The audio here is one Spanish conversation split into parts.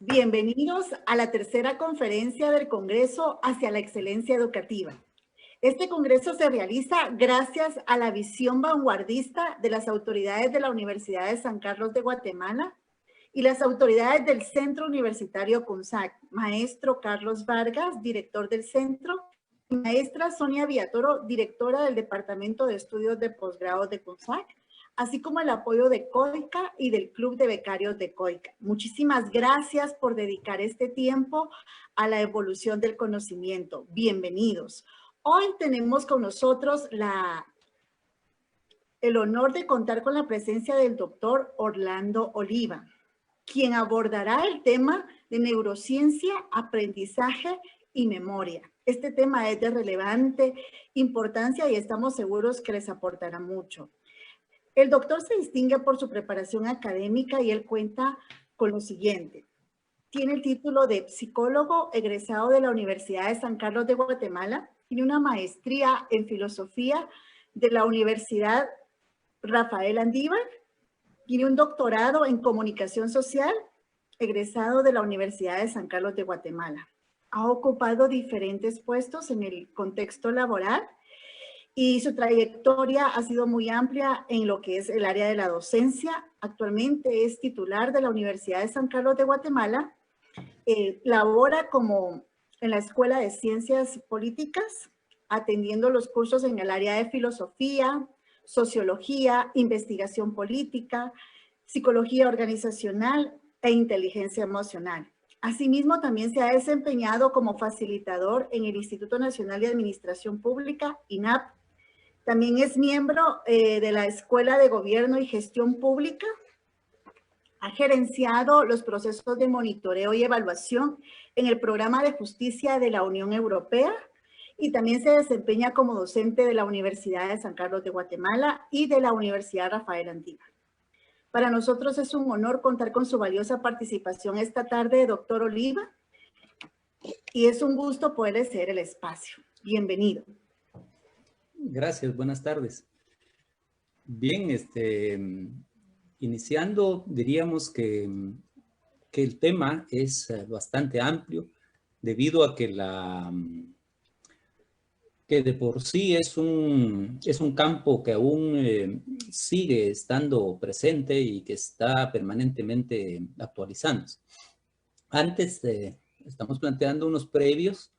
Bienvenidos a la tercera conferencia del Congreso hacia la Excelencia Educativa. Este congreso se realiza gracias a la visión vanguardista de las autoridades de la Universidad de San Carlos de Guatemala y las autoridades del Centro Universitario CUNSAC, maestro Carlos Vargas, director del centro, y maestra Sonia Villatoro, directora del Departamento de Estudios de Posgrado de CUNSAC, así como el apoyo de COICA y del Club de Becarios de COICA. Muchísimas gracias por dedicar este tiempo a la evolución del conocimiento. Bienvenidos. Hoy tenemos con nosotros el honor de contar con la presencia del doctor Orlando Oliva, quien abordará el tema de neurociencia, aprendizaje y memoria. Este tema es de relevante importancia y estamos seguros que les aportará mucho. El doctor se distingue por su preparación académica y él cuenta con lo siguiente. Tiene el título de psicólogo egresado de la Universidad de San Carlos de Guatemala. Tiene una maestría en filosofía de la Universidad Rafael Andívar. Tiene un doctorado en comunicación social egresado de la Universidad de San Carlos de Guatemala. Ha ocupado diferentes puestos en el contexto laboral y su trayectoria ha sido muy amplia en lo que es el área de la docencia. Actualmente es titular de la Universidad de San Carlos de Guatemala. Labora como en la Escuela de Ciencias Políticas, atendiendo los cursos en el área de filosofía, sociología, investigación política, psicología organizacional e inteligencia emocional. Asimismo, también se ha desempeñado como facilitador en el Instituto Nacional de Administración Pública, INAP. También es miembro de la Escuela de Gobierno y Gestión Pública. Ha gerenciado los procesos de monitoreo y evaluación en el Programa de Justicia de la Unión Europea y también se desempeña como docente de la Universidad de San Carlos de Guatemala y de la Universidad Rafael Andívar. Para nosotros es un honor contar con su valiosa participación esta tarde, doctor Oliva, y es un gusto poderle ceder el espacio. Bienvenido. Gracias, buenas tardes. Bien, iniciando, diríamos que el tema es bastante amplio debido a que de por sí es un campo que aún sigue estando presente y que está permanentemente actualizándose. Antes estamos planteando unos previos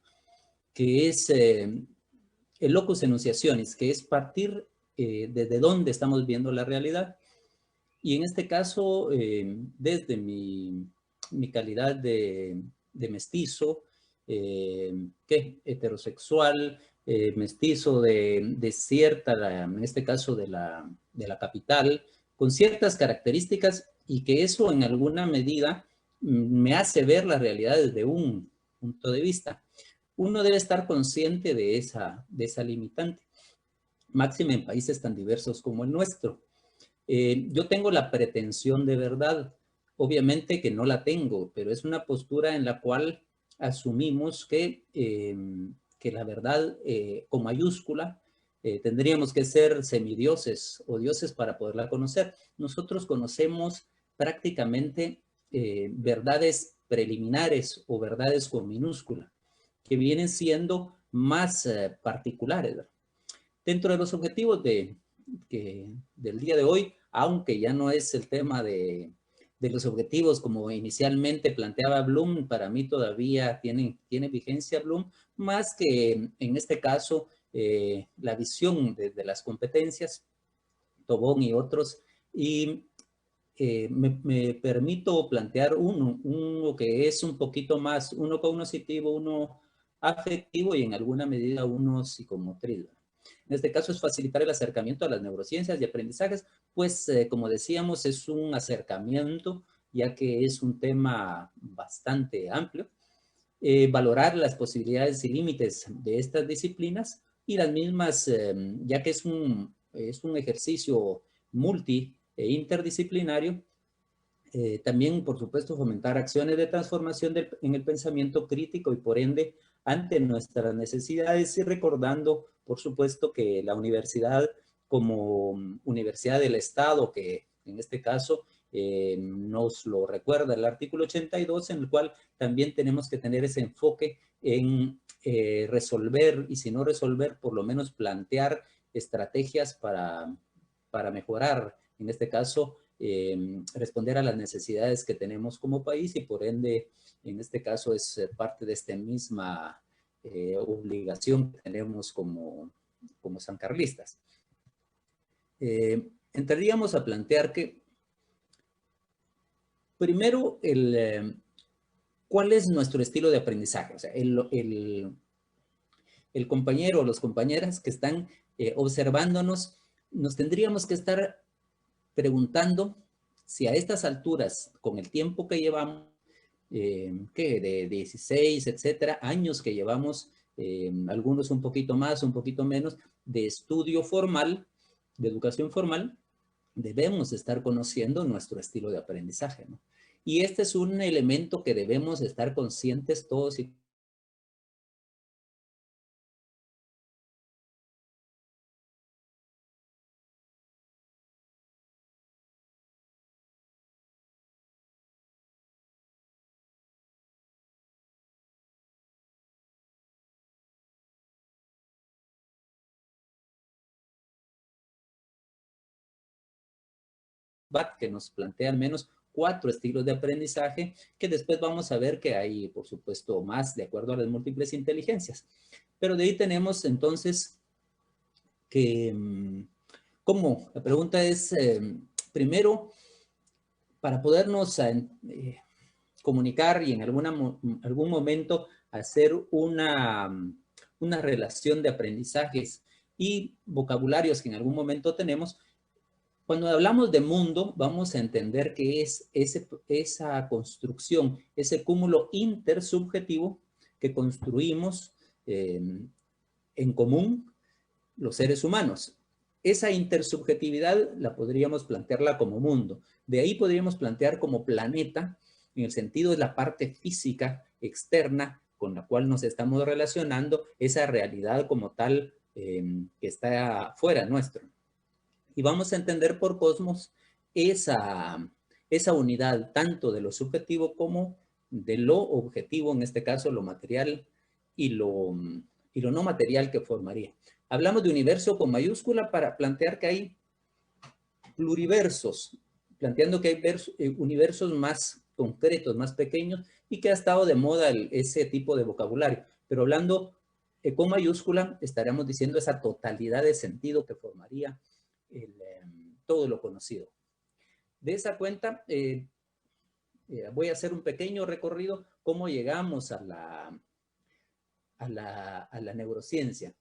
que es el locus enunciationis, que es partir desde dónde estamos viendo la realidad. Y en este caso, desde mi calidad de mestizo, heterosexual, mestizo de cierta, en este caso de la capital, con ciertas características y que eso en alguna medida me hace ver la realidad desde un punto de vista. Uno debe estar consciente de esa limitante, máxime en países tan diversos como el nuestro. Yo tengo la pretensión de verdad, obviamente que no la tengo, pero es una postura en la cual asumimos que la verdad con mayúscula tendríamos que ser semidioses o dioses para poderla conocer. Nosotros conocemos prácticamente verdades preliminares o verdades con minúscula, que vienen siendo más particulares. Dentro de los objetivos del día de hoy, aunque ya no es el tema de los objetivos como inicialmente planteaba Bloom, para mí todavía tiene vigencia Bloom, más que en este caso la visión de las competencias, Tobón y otros, y me permito plantear uno que es un poquito más, uno cognitivo, uno afectivo y en alguna medida uno psicomotriz. En este caso es facilitar el acercamiento a las neurociencias y aprendizajes, pues como decíamos es un acercamiento ya que es un tema bastante amplio, valorar las posibilidades y límites de estas disciplinas y las mismas, ya que es un ejercicio multi e interdisciplinario, también, por supuesto, fomentar acciones de transformación en el pensamiento crítico y, por ende, ante nuestras necesidades y recordando, por supuesto, que la universidad como universidad del Estado, que en este caso nos lo recuerda el artículo 82, en el cual también tenemos que tener ese enfoque en resolver, y si no resolver, por lo menos plantear estrategias para mejorar, en este caso, responder a las necesidades que tenemos como país, y por ende, en este caso, es parte de esta misma obligación que tenemos como sancarlistas. Entraríamos a plantear que, primero, ¿cuál es nuestro estilo de aprendizaje? O sea, el compañero o las compañeras que están observándonos, nos tendríamos que estar preguntando si a estas alturas, con el tiempo que llevamos, que de 16, etcétera, años que llevamos, algunos un poquito más, un poquito menos, de estudio formal, de educación formal, debemos estar conociendo nuestro estilo de aprendizaje, ¿no? Y este es un elemento que debemos estar conscientes todos y que nos plantea al menos 4 estilos de aprendizaje, que después vamos a ver que hay, por supuesto, más de acuerdo a las múltiples inteligencias. Pero de ahí tenemos entonces que, ¿cómo? La pregunta es, primero, para podernos comunicar y en algún momento hacer una relación de aprendizajes y vocabularios que en algún momento tenemos. Cuando hablamos de mundo, vamos a entender que es esa construcción, ese cúmulo intersubjetivo que construimos en común los seres humanos. Esa intersubjetividad la podríamos plantearla como mundo. De ahí podríamos plantear como planeta, en el sentido de la parte física externa con la cual nos estamos relacionando, esa realidad como tal que está fuera nuestro. Y vamos a entender por cosmos esa unidad tanto de lo subjetivo como de lo objetivo, en este caso lo material y lo no material que formaría. Hablamos de universo con mayúscula para plantear que hay pluriversos, planteando que hay universos más concretos, más pequeños, y que ha estado de moda ese tipo de vocabulario. Pero hablando con mayúscula, estaríamos diciendo esa totalidad de sentido que formaría todo lo conocido. De esa cuenta, voy a hacer un pequeño recorrido cómo llegamos a la neurociencia.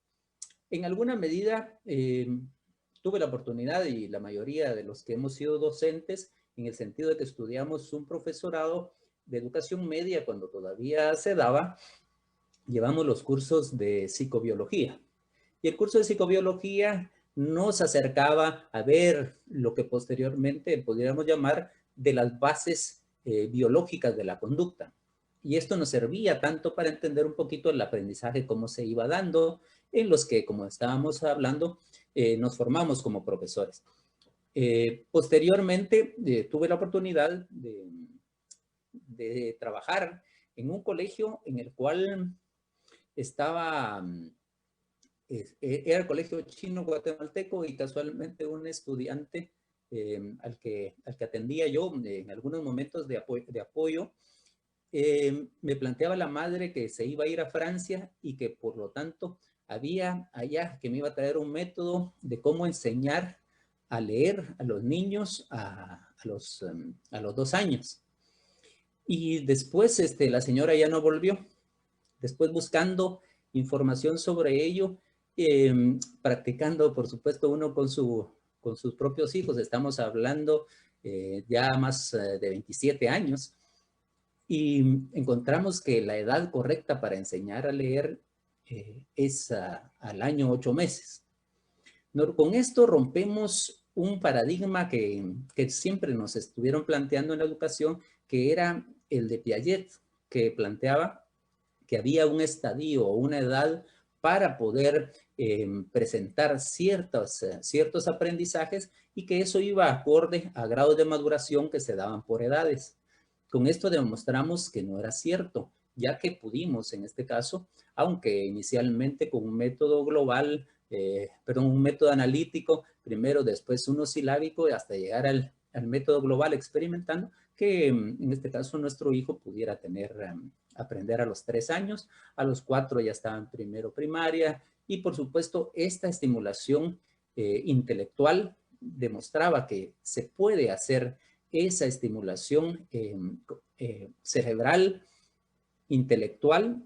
En alguna medida, tuve la oportunidad, y la mayoría de los que hemos sido docentes, en el sentido de que estudiamos un profesorado de educación media cuando todavía se daba, llevamos los cursos de psicobiología. Y el curso de psicobiología nos acercaba a ver lo que posteriormente podríamos llamar de las bases biológicas de la conducta. Y esto nos servía tanto para entender un poquito el aprendizaje, cómo se iba dando, en los que, como estábamos hablando, nos formamos como profesores. Posteriormente, tuve la oportunidad de trabajar en un colegio en el cual estaba... era el colegio chino guatemalteco, y casualmente un estudiante al que atendía yo en algunos momentos de apoyo, me planteaba la madre que se iba a ir a Francia y que por lo tanto había allá que me iba a traer un método de cómo enseñar a leer a los niños a los 2 años. Y después la señora ya no volvió. Después, buscando información sobre ello, practicando, por supuesto, uno con sus propios hijos. Estamos hablando ya más de 27 años. Y encontramos que la edad correcta para enseñar a leer es al año 8 meses. Con esto rompemos un paradigma que siempre nos estuvieron planteando en la educación, que era el de Piaget, que planteaba que había un estadio o una edad para poder presentar ciertos aprendizajes y que eso iba acorde a grados de maduración que se daban por edades. Con esto demostramos que no era cierto, ya que pudimos en este caso, aunque inicialmente con un método global, un método analítico, primero, después uno silábico, hasta llegar al método global experimentando, que en este caso nuestro hijo pudiera aprender a los 3 años, a los 4 ya estaba en primero primaria, y por supuesto esta estimulación intelectual demostraba que se puede hacer esa estimulación cerebral, intelectual,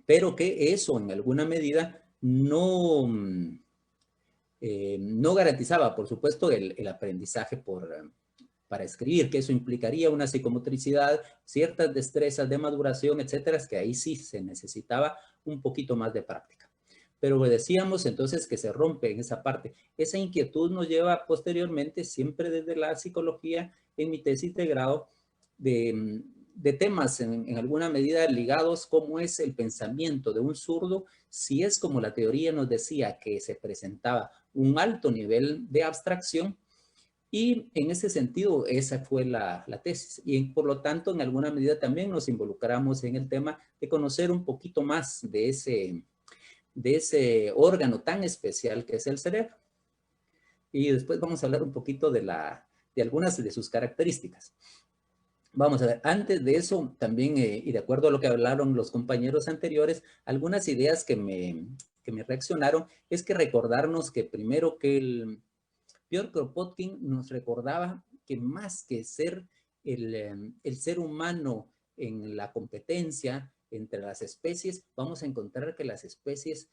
pero que eso en alguna medida no garantizaba, por supuesto, el aprendizaje para escribir, que eso implicaría una psicomotricidad, ciertas destrezas de maduración, etcétera, que ahí sí se necesitaba un poquito más de práctica. Pero decíamos entonces que se rompe en esa parte. Esa inquietud nos lleva posteriormente, siempre desde la psicología, en mi tesis de grado, de temas en alguna medida ligados, como es el pensamiento de un zurdo, si es como la teoría nos decía que se presentaba un alto nivel de abstracción, y en ese sentido esa fue la tesis, y por lo tanto en alguna medida también nos involucramos en el tema de conocer un poquito más de ese órgano tan especial que es el cerebro. Y después vamos a hablar un poquito de algunas de sus características. Vamos a ver, antes de eso también, y de acuerdo a lo que hablaron los compañeros anteriores, algunas ideas que me reaccionaron es que recordarnos que primero que el Piotr Kropotkin nos recordaba que más que ser el ser humano en la competencia entre las especies, vamos a encontrar que las especies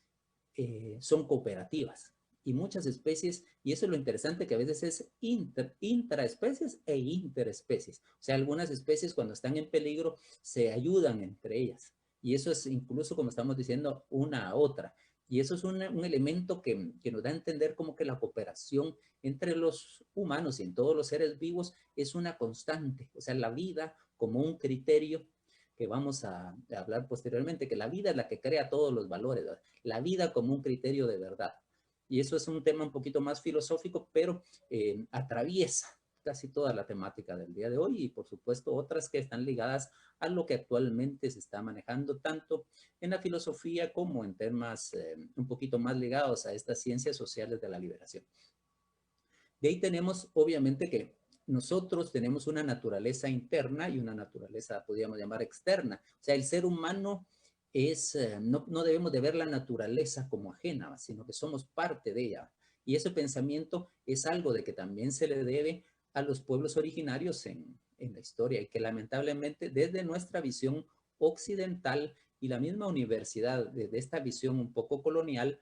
son cooperativas. Y muchas especies, y eso es lo interesante, que a veces es intraespecies e interespecies. O sea, algunas especies cuando están en peligro se ayudan entre ellas. Y eso es incluso, como estamos diciendo, una a otra. Y eso es un elemento que nos da a entender como que la cooperación entre los humanos y en todos los seres vivos es una constante. O sea, la vida como un criterio que vamos a hablar posteriormente, que la vida es la que crea todos los valores, ¿verdad? La vida como un criterio de verdad. Y eso es un tema un poquito más filosófico, pero atraviesa casi toda la temática del día de hoy y por supuesto otras que están ligadas a lo que actualmente se está manejando tanto en la filosofía como en temas un poquito más ligados a estas ciencias sociales de la liberación. De ahí tenemos obviamente que nosotros tenemos una naturaleza interna y una naturaleza, podríamos llamar, externa. O sea, el ser humano no debemos de ver la naturaleza como ajena, sino que somos parte de ella. Y ese pensamiento es algo de que también se le debe a los pueblos originarios en la historia y que lamentablemente desde nuestra visión occidental y la misma universidad, desde esta visión un poco colonial,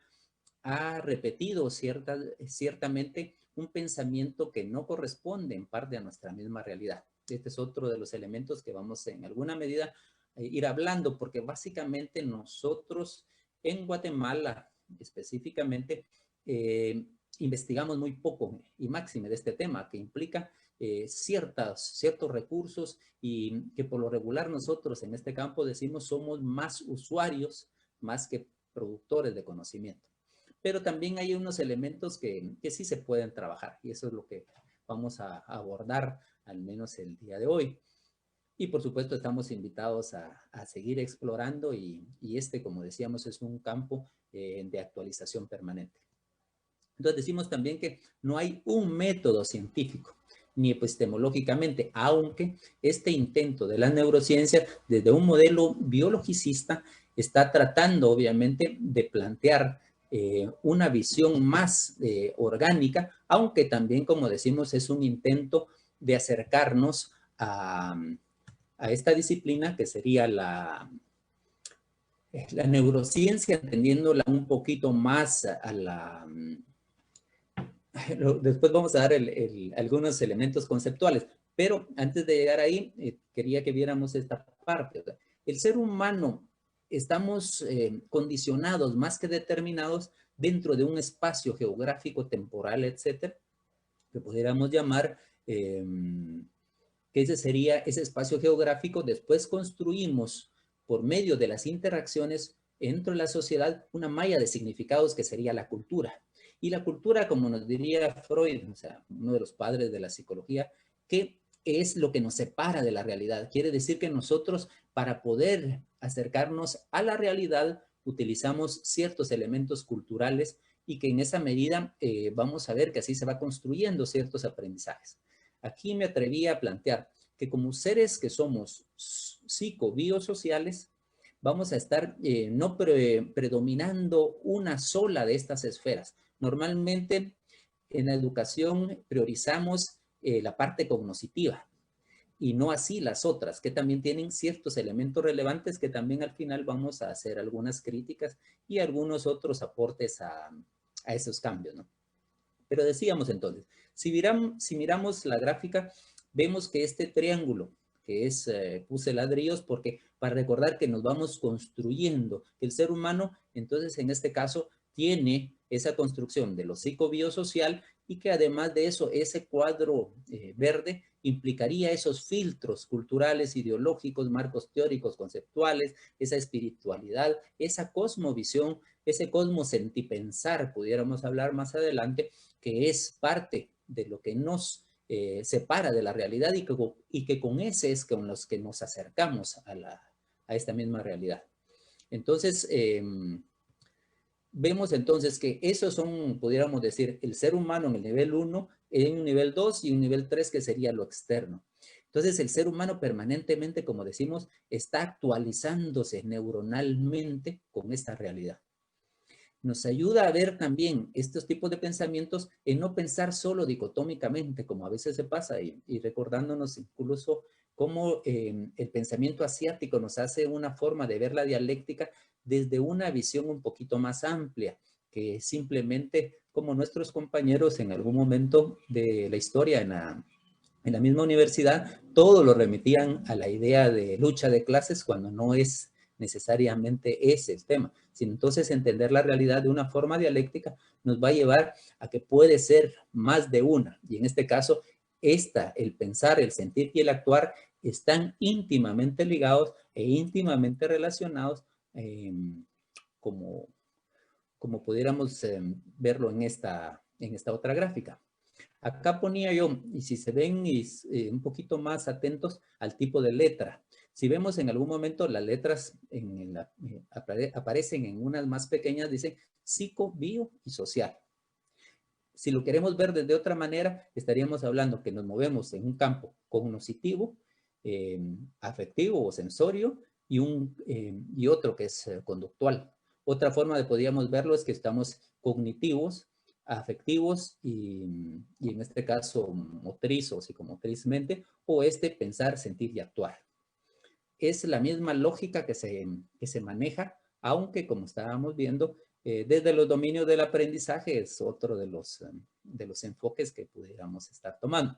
ha repetido ciertamente un pensamiento que no corresponde en parte a nuestra misma realidad. Este es otro de los elementos que vamos en alguna medida ir hablando, porque básicamente nosotros en Guatemala específicamente investigamos muy poco y máxime de este tema que implica ciertos recursos y que por lo regular nosotros en este campo decimos somos más usuarios más que productores de conocimiento. Pero también hay unos elementos que sí se pueden trabajar y eso es lo que vamos a abordar al menos el día de hoy. Y por supuesto estamos invitados a seguir explorando y como decíamos, es un campo de actualización permanente. Entonces decimos también que no hay un método científico ni epistemológicamente, aunque este intento de la neurociencia desde un modelo biologicista está tratando obviamente de plantear una visión más orgánica, aunque también, como decimos, es un intento de acercarnos a esta disciplina que sería la neurociencia, entendiéndola un poquito más a la... Después vamos a dar algunos elementos conceptuales, pero antes de llegar ahí, quería que viéramos esta parte. El ser humano estamos condicionados más que determinados dentro de un espacio geográfico, temporal, etcétera, que pudiéramos llamar que ese sería ese espacio geográfico. Después construimos por medio de las interacciones dentro de la sociedad una malla de significados que sería la cultura. Y la cultura, como nos diría Freud, o sea, uno de los padres de la psicología, que es lo que nos separa de la realidad. Quiere decir que nosotros, para poder acercarnos a la realidad, utilizamos ciertos elementos culturales y que en esa medida vamos a ver que así se va construyendo ciertos aprendizajes. Aquí me atreví a plantear que como seres que somos psicobiosociales, vamos a estar no predominando una sola de estas esferas. Normalmente en la educación priorizamos la parte cognitiva y no así las otras, que también tienen ciertos elementos relevantes que también al final vamos a hacer algunas críticas y algunos otros aportes a esos cambios, ¿no? Pero decíamos entonces, si miramos la gráfica, vemos que este triángulo, que es, puse ladrillos porque para recordar que nos vamos construyendo, que el ser humano, entonces en este caso, tiene esa construcción de lo psicobiosocial y que además de eso, ese cuadro verde implicaría esos filtros culturales, ideológicos, marcos teóricos, conceptuales, esa espiritualidad, esa cosmovisión, ese cosmosentipensar, pudiéramos hablar más adelante, que es parte de lo que nos separa de la realidad y que con ese es con los que nos acercamos a esta misma realidad. Entonces, vemos entonces que esos son, pudiéramos decir, el ser humano en el nivel 1, en un nivel 2 y un nivel 3 que sería lo externo. Entonces, el ser humano permanentemente, como decimos, está actualizándose neuronalmente con esta realidad. Nos ayuda a ver también estos tipos de pensamientos en no pensar solo dicotómicamente, como a veces se pasa, y recordándonos incluso cómo el pensamiento asiático nos hace una forma de ver la dialéctica desde una visión un poquito más amplia, que simplemente como nuestros compañeros en algún momento de la historia en la misma universidad, todo lo remitían a la idea de lucha de clases cuando no es necesariamente ese el tema, sino entonces entender la realidad de una forma dialéctica nos va a llevar a que puede ser más de una, y en este caso, el pensar, el sentir y el actuar están íntimamente ligados e íntimamente relacionados como, como pudiéramos verlo en esta otra gráfica. Acá ponía yo, y si se ven un poquito más atentos al tipo de letra, si vemos en algún momento las letras aparecen en unas más pequeñas, dice psico, bio y social. Si lo queremos ver desde otra manera, estaríamos hablando que nos movemos en un campo cognitivo, afectivo o sensorio, y otro que es conductual. Otra forma de podríamos verlo es que estamos cognitivos, afectivos y en este caso motriz o psicomotrizmente, o pensar, sentir y actuar. Es la misma lógica que se maneja, aunque como estábamos viendo, desde los dominios del aprendizaje es otro de los enfoques que pudiéramos estar tomando.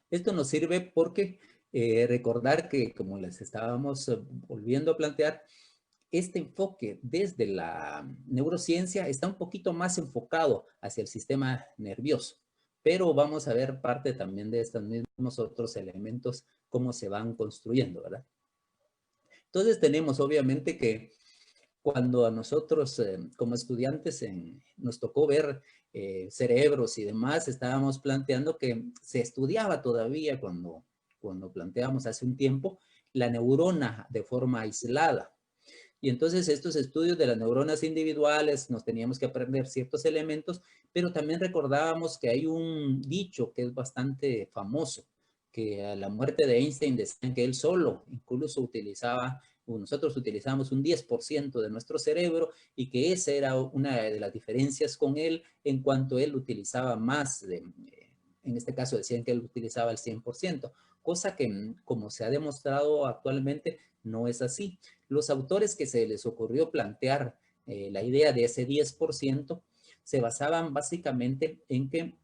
Esto nos sirve porque recordar que, como les estábamos volviendo a plantear, este enfoque desde la neurociencia está un poquito más enfocado hacia el sistema nervioso, pero vamos a ver parte también de estos mismos otros elementos, cómo se van construyendo, ¿verdad? Entonces tenemos obviamente que cuando a nosotros como estudiantes nos tocó ver cerebros y demás, estábamos planteando que se estudiaba todavía cuando planteamos hace un tiempo la neurona de forma aislada. Y entonces estos estudios de las neuronas individuales nos teníamos que aprender ciertos elementos, pero también recordábamos que hay un dicho que es bastante famoso, que a la muerte de Einstein decían que él solo incluso nosotros utilizamos un 10% de nuestro cerebro y que esa era una de las diferencias con él en cuanto él utilizaba más, en este caso decían que él utilizaba el 100%, cosa que como se ha demostrado actualmente no es así. Los autores que se les ocurrió plantear la idea de ese 10% se basaban básicamente en que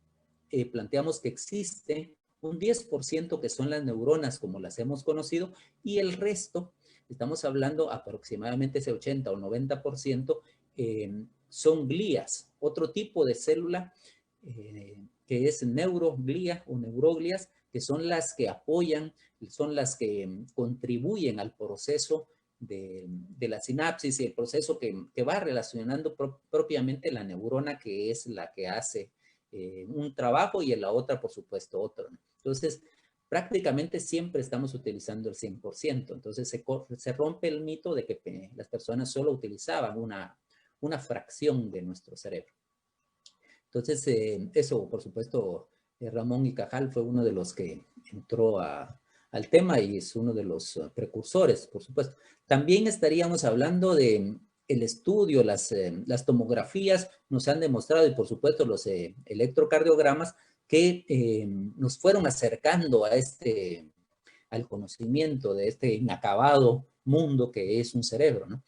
planteamos que existe un 10% que son las neuronas como las hemos conocido y el resto, estamos hablando aproximadamente ese 80 o 90%, son glías, otro tipo de célula que es neuroglía o neuroglias, que son las que apoyan, son las que contribuyen al proceso de la sinapsis y el proceso que va relacionando propiamente la neurona, que es la que hace un trabajo, y en la otra, por supuesto, otro, ¿no? Entonces, prácticamente siempre estamos utilizando el 100%. Entonces, se rompe el mito de que las personas solo utilizaban una fracción de nuestro cerebro. Entonces, eso, por supuesto, Ramón y Cajal fue uno de los que entró al tema y es uno de los precursores, por supuesto. También estaríamos hablando de el estudio, las tomografías nos han demostrado, y por supuesto los electrocardiogramas, que nos fueron acercando al conocimiento de este inacabado mundo que es un cerebro, ¿no?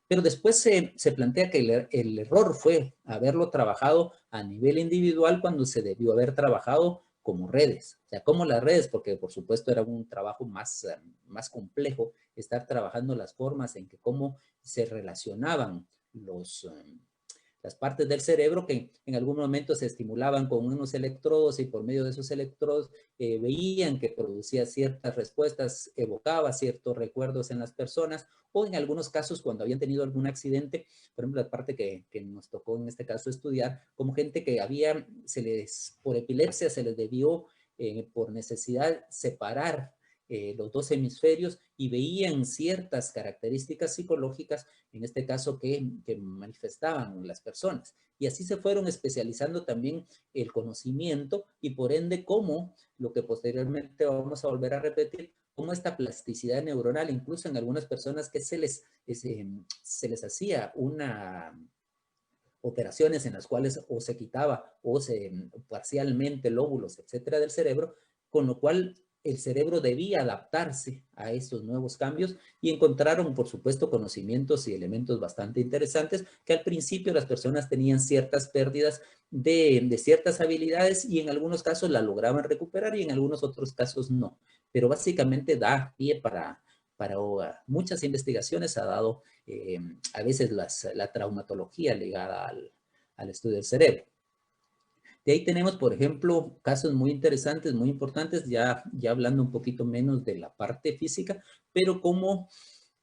Pero después se plantea que el error fue haberlo trabajado a nivel individual cuando se debió haber trabajado como redes. O sea, como las redes, porque por supuesto era un trabajo más complejo estar trabajando las formas en que cómo se relacionaban las partes del cerebro que en algún momento se estimulaban con unos electrodos, y por medio de esos electrodos veían que producía ciertas respuestas, evocaba ciertos recuerdos en las personas, o en algunos casos cuando habían tenido algún accidente, por ejemplo, la parte que nos tocó en este caso estudiar, como gente que por epilepsia se les debió por necesidad separar los dos hemisferios, y veían ciertas características psicológicas, en este caso que manifestaban las personas. Y así se fueron especializando también el conocimiento, y por ende cómo, lo que posteriormente vamos a volver a repetir, cómo esta plasticidad neuronal, incluso en algunas personas que se les hacía operaciones en las cuales o se quitaba o parcialmente lóbulos, etcétera, del cerebro, con lo cual el cerebro debía adaptarse a estos nuevos cambios, y encontraron, por supuesto, conocimientos y elementos bastante interesantes, que al principio las personas tenían ciertas pérdidas de ciertas habilidades, y en algunos casos la lograban recuperar y en algunos otros casos no. Pero básicamente da pie para muchas investigaciones, ha dado a veces la traumatología ligada al estudio del cerebro. De ahí tenemos, por ejemplo, casos muy interesantes, muy importantes, ya hablando un poquito menos de la parte física, pero como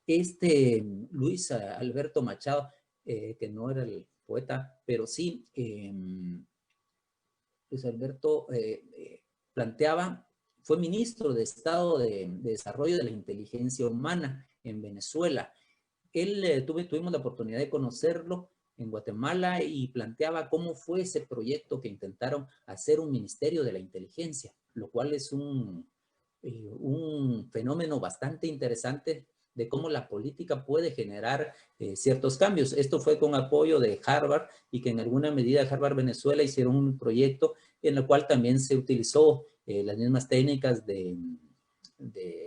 Luis Alberto Machado, que no era el poeta, pero sí, Luis Alberto planteaba, fue ministro de Estado de Desarrollo de la Inteligencia Humana en Venezuela. Él, tuvimos la oportunidad de conocerlo en Guatemala, y planteaba cómo fue ese proyecto que intentaron hacer un ministerio de la inteligencia, lo cual es un fenómeno bastante interesante de cómo la política puede generar ciertos cambios. Esto fue con apoyo de Harvard, y que en alguna medida Harvard Venezuela hicieron un proyecto en el cual también se utilizó las mismas técnicas de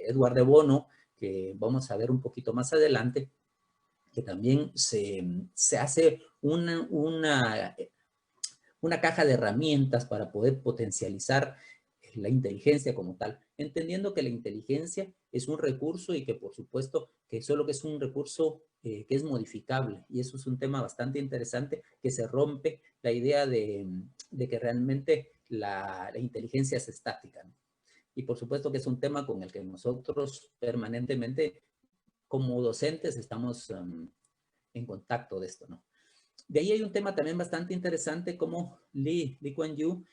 Edward de Bono, que vamos a ver un poquito más adelante, que también se hace una caja de herramientas para poder potencializar la inteligencia como tal, entendiendo que la inteligencia es un recurso, y que por supuesto que solo que es un recurso que es modificable, y eso es un tema bastante interesante, que se rompe la idea de que realmente la inteligencia es estática, ¿no? Y por supuesto que es un tema con el que nosotros permanentemente como docentes estamos en contacto de esto, ¿no? De ahí hay un tema también bastante interesante, como Lee Kuan Yew,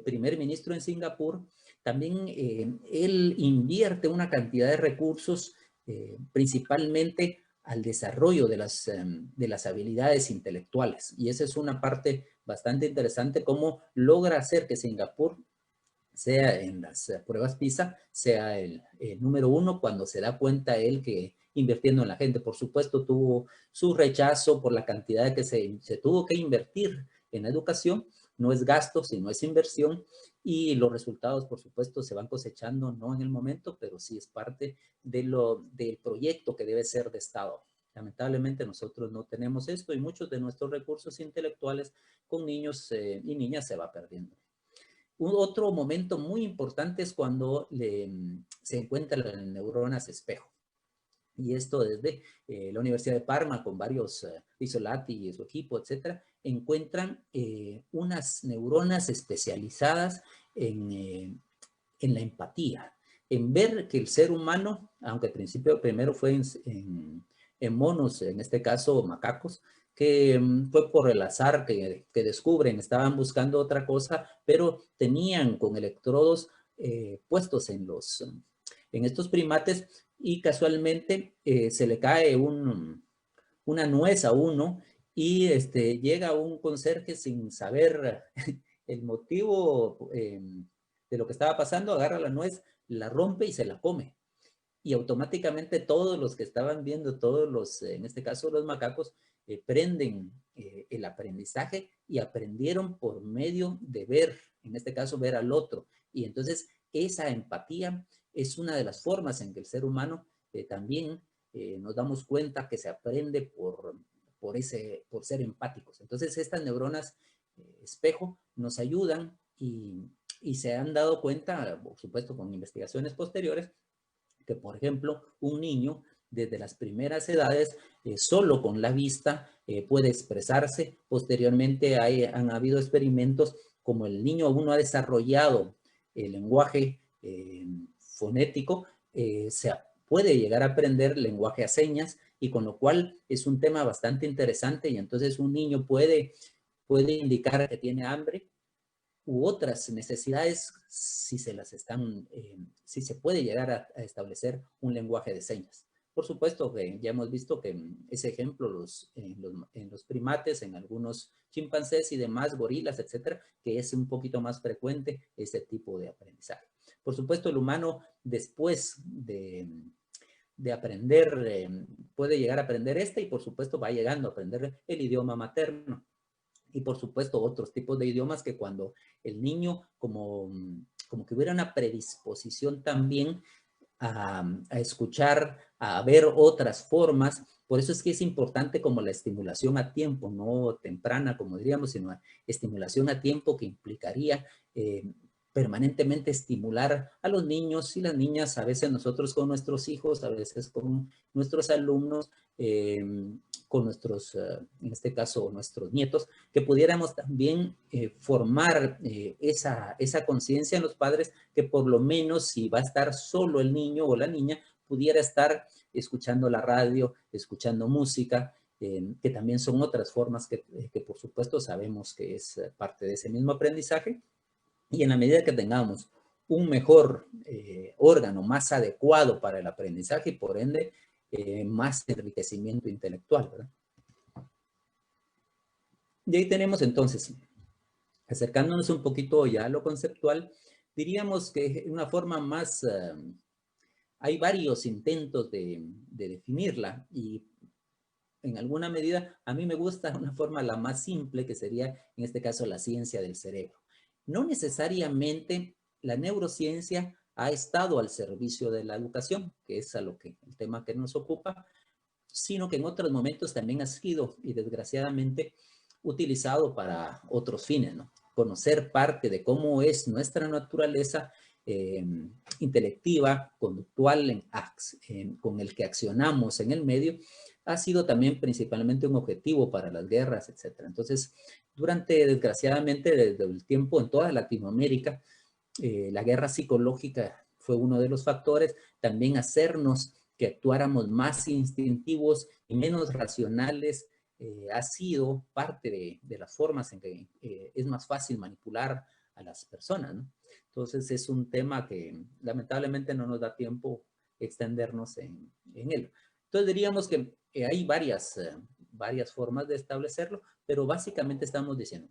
primer ministro en Singapur, también él invierte una cantidad de recursos principalmente al desarrollo de las habilidades intelectuales. Y esa es una parte bastante interesante, cómo logra hacer que Singapur sea en las pruebas PISA, sea el número 1, cuando se da cuenta él que invirtiendo en la gente. Por supuesto, tuvo su rechazo por la cantidad que se tuvo que invertir en la educación. No es gasto, sino es inversión, y los resultados, por supuesto, se van cosechando, no en el momento, pero sí es parte del proyecto que debe ser de Estado. Lamentablemente nosotros no tenemos esto, y muchos de nuestros recursos intelectuales con niños y niñas se va perdiendo. Otro momento muy importante es cuando se encuentran las neuronas espejo. Y esto desde la Universidad de Parma, con varios Isolati y su equipo, etcétera, encuentran unas neuronas especializadas en la empatía. en ver que el ser humano, aunque al principio primero fue en monos, en este caso macacos, que fue por el azar que descubren, estaban buscando otra cosa, pero tenían con electrodos puestos en estos primates y casualmente se le cae una nuez a uno y llega un conserje sin saber el motivo de lo que estaba pasando, agarra la nuez, la rompe y se la come. Y automáticamente todos los que estaban viendo, todos los, en este caso los macacos, prenden el aprendizaje y aprendieron por medio de ver, en este caso ver al otro. Y entonces esa empatía es una de las formas en que el ser humano también nos damos cuenta que se aprende por ser empáticos. Entonces estas neuronas espejo nos ayudan y se han dado cuenta, por supuesto con investigaciones posteriores, que por ejemplo un niño desde las primeras edades solo con la vista puede expresarse. Posteriormente han habido experimentos como el niño aún no ha desarrollado el lenguaje fonético, se puede llegar a aprender lenguaje a señas, y con lo cual es un tema bastante interesante. Y entonces un niño puede indicar que tiene hambre u otras necesidades si se las están, si se puede llegar a establecer un lenguaje de señas. Por supuesto que ya hemos visto que ese ejemplo en los primates, en algunos chimpancés y demás, gorilas, etcétera, que es un poquito más frecuente ese tipo de aprendizaje. Por supuesto, el humano después de aprender, puede llegar a aprender y por supuesto va llegando a aprender el idioma materno. Y por supuesto otros tipos de idiomas que cuando el niño como que hubiera una predisposición también a escuchar, a ver otras formas. Por eso es que es importante como la estimulación a tiempo, no temprana como diríamos, sino estimulación a tiempo que implicaría permanentemente estimular a los niños y las niñas, a veces nosotros con nuestros hijos, a veces con nuestros alumnos, con nuestros, en este caso, nuestros nietos, que pudiéramos también formar esa conciencia en los padres, que por lo menos si va a estar solo el niño o la niña, pudiera estar escuchando la radio, escuchando música, que también son otras formas que por supuesto sabemos que es parte de ese mismo aprendizaje. Y en la medida que tengamos un mejor órgano más adecuado para el aprendizaje y por ende más enriquecimiento intelectual, ¿verdad? Y ahí tenemos entonces, acercándonos un poquito ya a lo conceptual, diríamos que una forma más, hay varios intentos de definirla y en alguna medida a mí me gusta una forma la más simple que sería en este caso la ciencia del cerebro. No necesariamente la neurociencia ha estado al servicio de la educación, que es el tema que nos ocupa, sino que en otros momentos también ha sido, y desgraciadamente, utilizado para otros fines, ¿no? Conocer parte de cómo es nuestra naturaleza intelectiva, conductual, con el que accionamos en el medio, ha sido también principalmente un objetivo para las guerras, etc. Entonces, desgraciadamente, desde el tiempo en toda Latinoamérica, la guerra psicológica fue uno de los factores, también hacernos que actuáramos más instintivos y menos racionales, ha sido parte de las formas en que es más fácil manipular a las personas, ¿no? Entonces es un tema que lamentablemente no nos da tiempo extendernos en él. Entonces diríamos que hay varias formas de establecerlo, pero básicamente estamos diciendo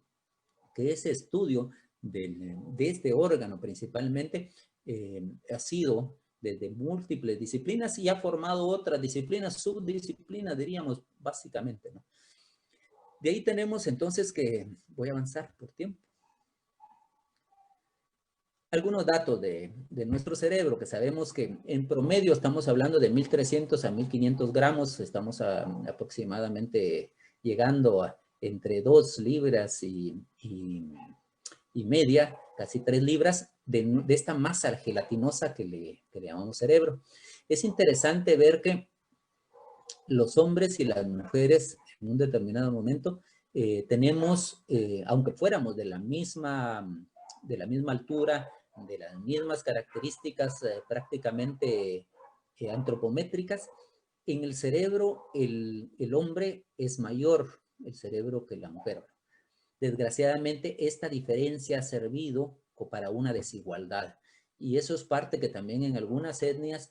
que ese estudio de este órgano principalmente ha sido desde múltiples disciplinas y ha formado otras disciplinas, subdisciplinas diríamos básicamente, ¿no? De ahí tenemos entonces que, voy a avanzar por tiempo, algunos datos de nuestro cerebro, que sabemos que en promedio estamos hablando de 1.300 a 1.500 gramos, estamos aproximadamente llegando a entre 2 libras y media, casi 3 libras de esta masa gelatinosa que le llamamos cerebro. Es interesante ver que los hombres y las mujeres en un determinado momento tenemos, aunque fuéramos de la misma altura, de las mismas características prácticamente antropométricas, en el cerebro el hombre es mayor el cerebro que la mujer. Desgraciadamente, esta diferencia ha servido para una desigualdad. Y eso es parte que también en algunas etnias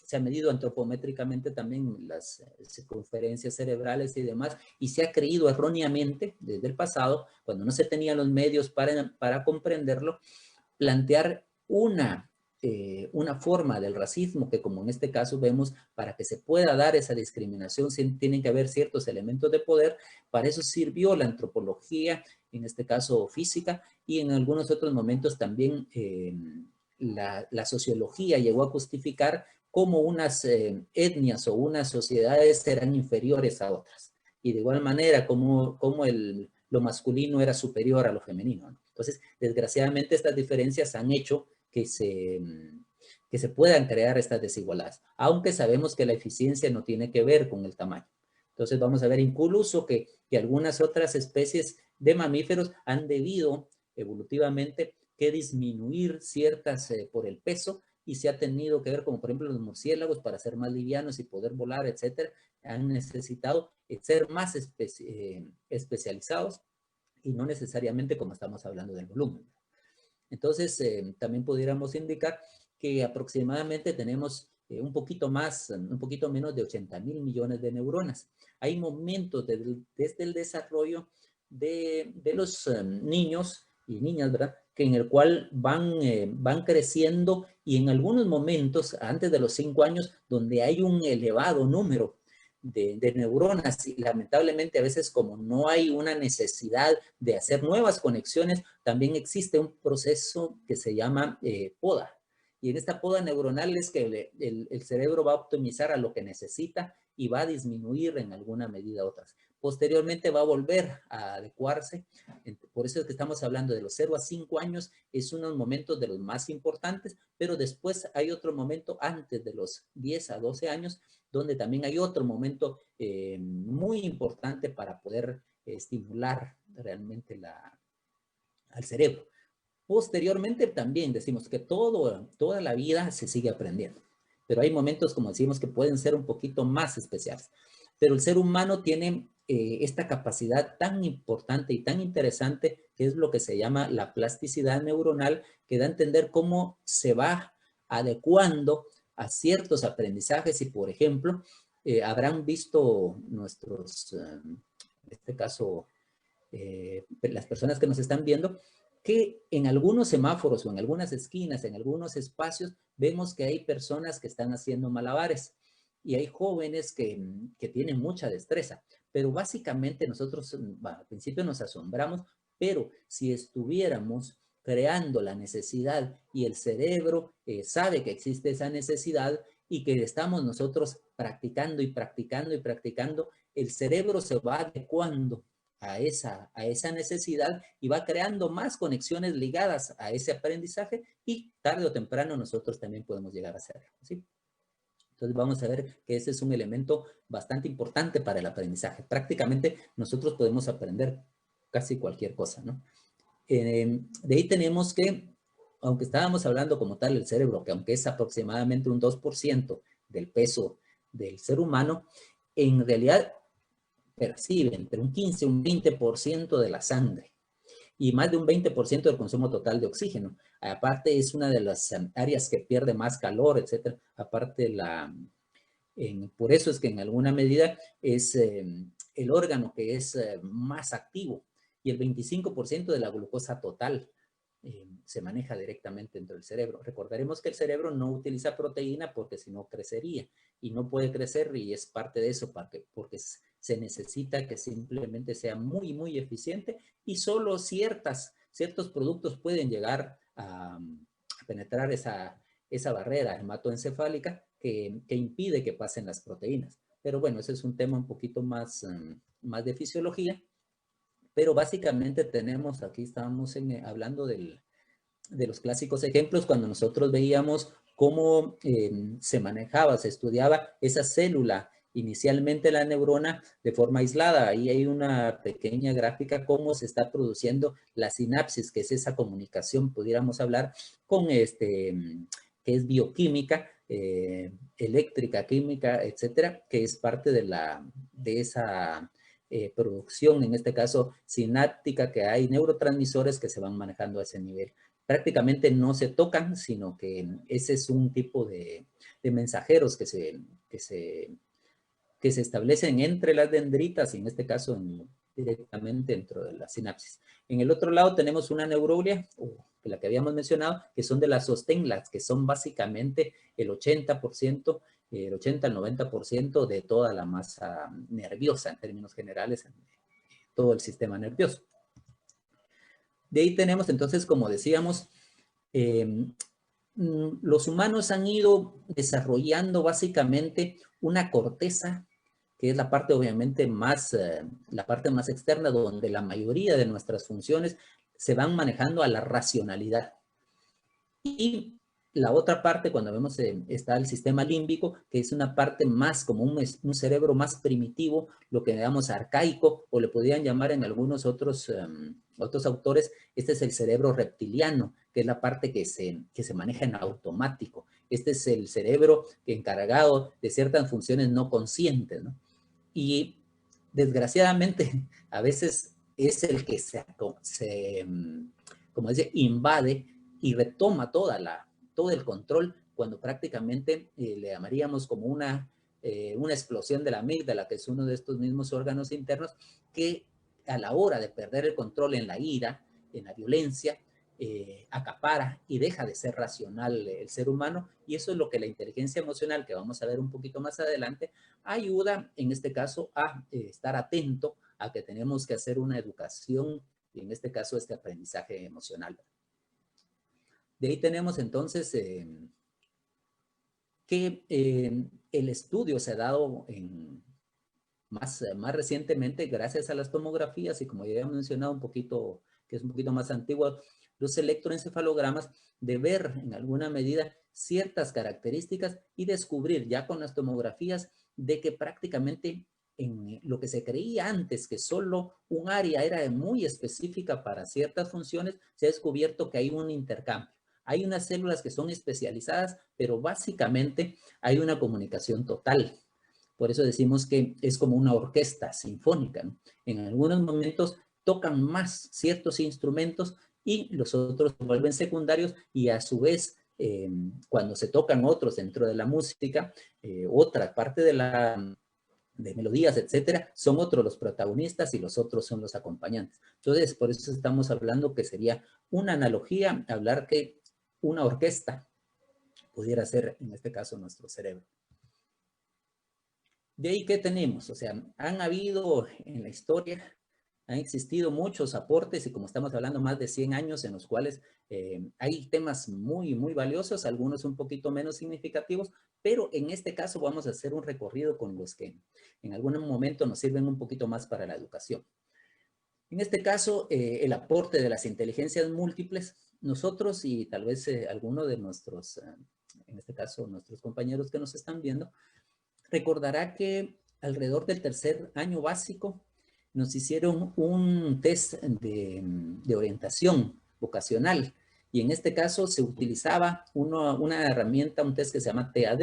se ha medido antropométricamente también las circunferencias cerebrales y demás, y se ha creído erróneamente desde el pasado, cuando no se tenían los medios para comprenderlo, plantear una forma del racismo que, como en este caso vemos, para que se pueda dar esa discriminación tienen que haber ciertos elementos de poder. Para eso sirvió la antropología, en este caso física, y en algunos otros momentos también la sociología llegó a justificar cómo unas etnias o unas sociedades eran inferiores a otras. Y de igual manera, cómo lo masculino era superior a lo femenino, ¿no? Entonces, desgraciadamente, estas diferencias han hecho que se puedan crear estas desigualdades, aunque sabemos que la eficiencia no tiene que ver con el tamaño. Entonces, vamos a ver incluso que algunas otras especies de mamíferos han debido evolutivamente que disminuir ciertas por el peso, y se ha tenido que ver, como por ejemplo los murciélagos, para ser más livianos y poder volar, etcétera, han necesitado ser más especializados, y no necesariamente como estamos hablando del volumen. Entonces, también pudiéramos indicar que aproximadamente tenemos un poquito menos de 80,000 millones de neuronas. Hay momentos desde el desarrollo de los niños y niñas, ¿verdad?, que en el cual van creciendo, y en algunos momentos, antes de los 5 años, donde hay un elevado número de neuronas, y lamentablemente a veces, como no hay una necesidad de hacer nuevas conexiones, también existe un proceso que se llama poda. Y en esta poda neuronal es que el cerebro va a optimizar a lo que necesita y va a disminuir en alguna medida otras. Posteriormente va a volver a adecuarse. Por eso es que estamos hablando de los 0 a 5 años, es unos momentos de los más importantes, pero después hay otro momento antes de los 10 a 12 años, donde también hay otro momento muy importante para poder estimular realmente al cerebro. Posteriormente también decimos que toda la vida se sigue aprendiendo, pero hay momentos, como decimos, que pueden ser un poquito más especiales. Pero el ser humano tiene esta capacidad tan importante y tan interesante, que es lo que se llama la plasticidad neuronal, que da a entender cómo se va adecuando a ciertos aprendizajes. Y, por ejemplo, habrán visto nuestros, en este caso, las personas que nos están viendo, que en algunos semáforos o en algunas esquinas, en algunos espacios, vemos que hay personas que están haciendo malabares, y hay jóvenes que tienen mucha destreza. Pero básicamente nosotros, al principio nos asombramos, pero si estuviéramos creando la necesidad y el cerebro sabe que existe esa necesidad y que estamos nosotros practicando y practicando y practicando, el cerebro se va adecuando a esa necesidad y va creando más conexiones ligadas a ese aprendizaje, y tarde o temprano nosotros también podemos llegar a hacerlo, ¿sí? Entonces vamos a ver que ese es un elemento bastante importante para el aprendizaje. Prácticamente nosotros podemos aprender casi cualquier cosa, ¿no? De ahí tenemos que, aunque estábamos hablando como tal del cerebro, que aunque es aproximadamente un 2% del peso del ser humano, en realidad percibe entre un 15 y un 20% de la sangre, y más de un 20% del consumo total de oxígeno. Aparte, es una de las áreas que pierde más calor, etcétera. Aparte, por eso es que en alguna medida es el órgano que es más activo, y el 25% de la glucosa total se maneja directamente dentro del cerebro. Recordaremos que el cerebro no utiliza proteína porque si no crecería, y no puede crecer, y es parte de eso, porque se necesita que simplemente sea muy, muy eficiente, y solo ciertos productos pueden llegar a penetrar esa barrera hematoencefálica que impide que pasen las proteínas. Pero bueno, ese es un tema un poquito más de fisiología. Pero básicamente tenemos, aquí estamos hablando de los clásicos ejemplos, cuando nosotros veíamos cómo se manejaba, se estudiaba esa célula inicialmente la neurona de forma aislada. Ahí hay una pequeña gráfica cómo se está produciendo la sinapsis, que es esa comunicación, pudiéramos hablar, con que es bioquímica, eléctrica, química, etcétera, que es parte de esa producción, en este caso sináptica, que hay neurotransmisores que se van manejando a ese nivel. Prácticamente no se tocan, sino que ese es un tipo de mensajeros que se establecen entre las dendritas, y en este caso directamente dentro de la sinapsis. En el otro lado tenemos una neuroglia, la que habíamos mencionado, que son de las sostén, las que son básicamente el 80%, el 80 al 90% de toda la masa nerviosa, en términos generales, en todo el sistema nervioso. De ahí tenemos entonces, como decíamos, los humanos han ido desarrollando básicamente una corteza, que es la parte obviamente la parte más externa, donde la mayoría de nuestras funciones se van manejando a la racionalidad. Y la otra parte, cuando vemos, está el sistema límbico, que es una parte más como un cerebro más primitivo, lo que llamamos arcaico, o le podrían llamar en algunos otros autores, este es el cerebro reptiliano, que es la parte que se maneja en automático. Este es el cerebro encargado de ciertas funciones no conscientes, ¿no? Y desgraciadamente, a veces es el que como dice, invade y retoma todo el control, cuando prácticamente le llamaríamos como una explosión de la amígdala, que es uno de estos mismos órganos internos, que a la hora de perder el control en la ira, en la violencia, acapara y deja de ser racional el ser humano, y eso es lo que la inteligencia emocional, que vamos a ver un poquito más adelante, ayuda en este caso a estar atento a que tenemos que hacer una educación, y en este caso este aprendizaje emocional. De ahí tenemos entonces que el estudio se ha dado más recientemente gracias a las tomografías, y como ya he mencionado un poquito, que es un poquito más antiguo, los electroencefalogramas, de ver en alguna medida ciertas características y descubrir ya con las tomografías de que prácticamente en lo que se creía antes que solo un área era muy específica para ciertas funciones, se ha descubierto que hay un intercambio. Hay unas células que son especializadas, pero básicamente hay una comunicación total. Por eso decimos que es como una orquesta sinfónica, ¿no? En algunos momentos tocan más ciertos instrumentos y los otros se vuelven secundarios, y a su vez, cuando se tocan otros dentro de la música, otra parte de melodías, etcétera, son otros los protagonistas y los otros son los acompañantes. Entonces, por eso estamos hablando que sería una analogía hablar que una orquesta pudiera ser, en este caso, nuestro cerebro. De ahí, ¿qué tenemos? O sea, han habido en la historia, han existido muchos aportes, y como estamos hablando, más de 100 años en los cuales hay temas muy, muy valiosos, algunos un poquito menos significativos, pero en este caso vamos a hacer un recorrido con los que en algún momento nos sirven un poquito más para la educación. En este caso, el aporte de las inteligencias múltiples, nosotros y tal vez alguno de nuestros, en este caso nuestros compañeros que nos están viendo, recordará que alrededor del tercer año básico nos hicieron un test de orientación vocacional, y en este caso se utilizaba una herramienta, un test que se llama TAD,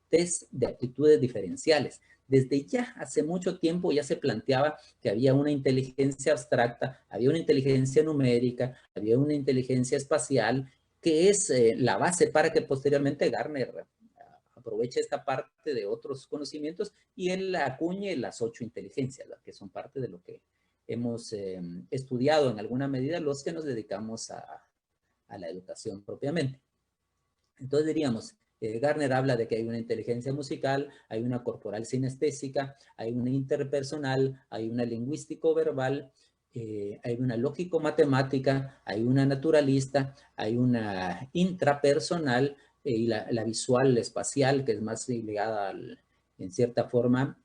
test de aptitudes diferenciales. Desde ya hace mucho tiempo ya se planteaba que había una inteligencia abstracta, había una inteligencia numérica, había una inteligencia espacial, que es la base para que posteriormente Garner aproveche esta parte de otros conocimientos y él acuñe las 8 inteligencias, que son parte de lo que hemos estudiado en alguna medida los que nos dedicamos a la educación propiamente. Entonces diríamos, Garner habla de que hay una inteligencia musical, hay una corporal sinestésica, hay una interpersonal, hay una lingüístico-verbal, hay una lógico-matemática, hay una naturalista, hay una intrapersonal, y la visual espacial, que es más ligada en cierta forma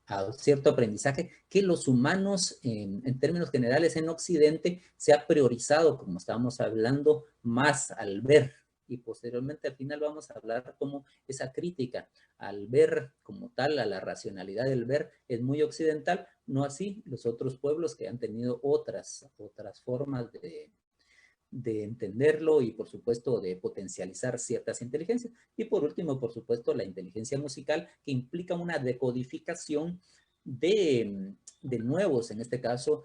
a cierto aprendizaje que los humanos en términos generales en Occidente se ha priorizado, como estábamos hablando, más al ver, y posteriormente al final vamos a hablar cómo esa crítica al ver como tal, a la racionalidad del ver, es muy occidental, no así los otros pueblos que han tenido otras formas de entenderlo y por supuesto de potencializar ciertas inteligencias. Y por último, por supuesto, la inteligencia musical que implica una decodificación de nuevos, en este caso,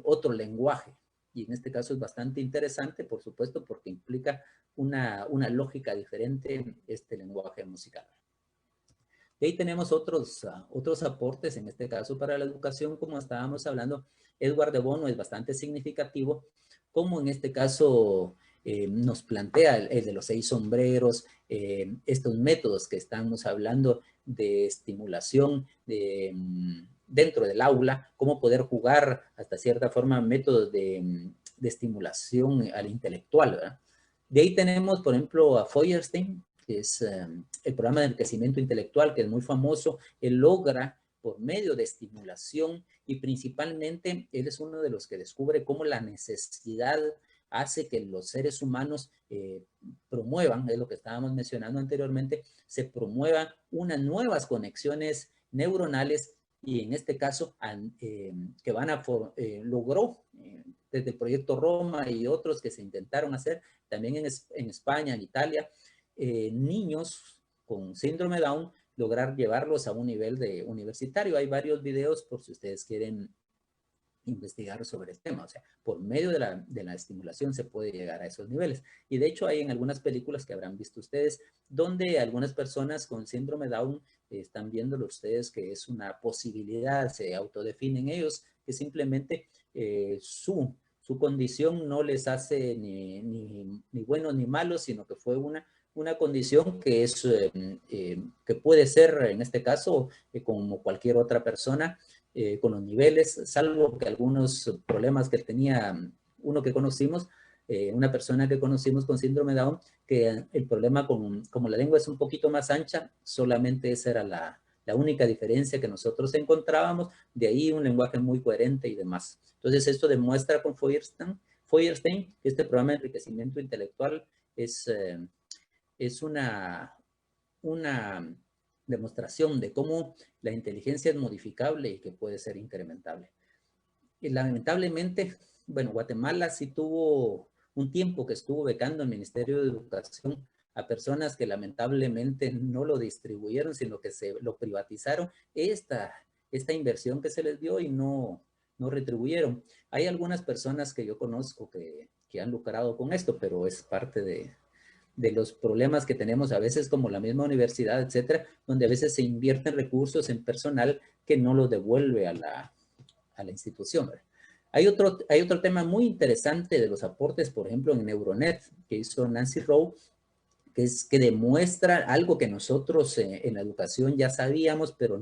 otro lenguaje. Y en este caso es bastante interesante, por supuesto, porque implica una lógica diferente este lenguaje musical. Y ahí tenemos otros aportes, en este caso para la educación, como estábamos hablando. Edward de Bono es bastante significativo, como en este caso nos plantea el de los 6 sombreros, estos métodos que estamos hablando de estimulación dentro del aula, cómo poder jugar hasta cierta forma métodos de estimulación al intelectual, ¿verdad? De ahí tenemos, por ejemplo, a Feuerstein, que es el programa de enriquecimiento intelectual, que es muy famoso. Él logra, por medio de estimulación, y principalmente él es uno de los que descubre cómo la necesidad hace que los seres humanos promuevan, es lo que estábamos mencionando anteriormente, se promuevan unas nuevas conexiones neuronales y en este caso que logró desde el proyecto Roma y otros que se intentaron hacer también en España, en Italia, niños con síndrome de Down, lograr llevarlos a un nivel universitario. Hay varios videos por si ustedes quieren investigar sobre el tema. O sea, por medio de la estimulación se puede llegar a esos niveles. Y de hecho hay en algunas películas que habrán visto ustedes, donde algunas personas con síndrome Down están viéndolo ustedes que es una posibilidad, se autodefinen ellos, que simplemente su condición no les hace ni bueno ni malo, sino que fue una condición que es que puede ser en este caso como cualquier otra persona con los niveles, salvo que algunos problemas que tenía uno que conocimos, una persona que conocimos con síndrome Down, que el problema como la lengua es un poquito más ancha, solamente esa era la única diferencia que nosotros encontrábamos, de ahí un lenguaje muy coherente y demás. Entonces esto demuestra con Feuerstein que este programa de enriquecimiento intelectual es una demostración de cómo la inteligencia es modificable y que puede ser incrementable. Y lamentablemente, bueno, Guatemala sí tuvo un tiempo que estuvo becando el Ministerio de Educación a personas que lamentablemente no lo distribuyeron, sino que lo privatizaron, esta inversión que se les dio y no retribuyeron. Hay algunas personas que yo conozco que han lucrado con esto, pero es parte de los problemas que tenemos a veces como la misma universidad, etcétera, donde a veces se invierten recursos en personal que no lo devuelve a la institución, ¿verdad? Hay otro tema muy interesante de los aportes, por ejemplo, en Neuronet, que hizo Nancy Rowe, que demuestra algo que nosotros en la educación ya sabíamos, pero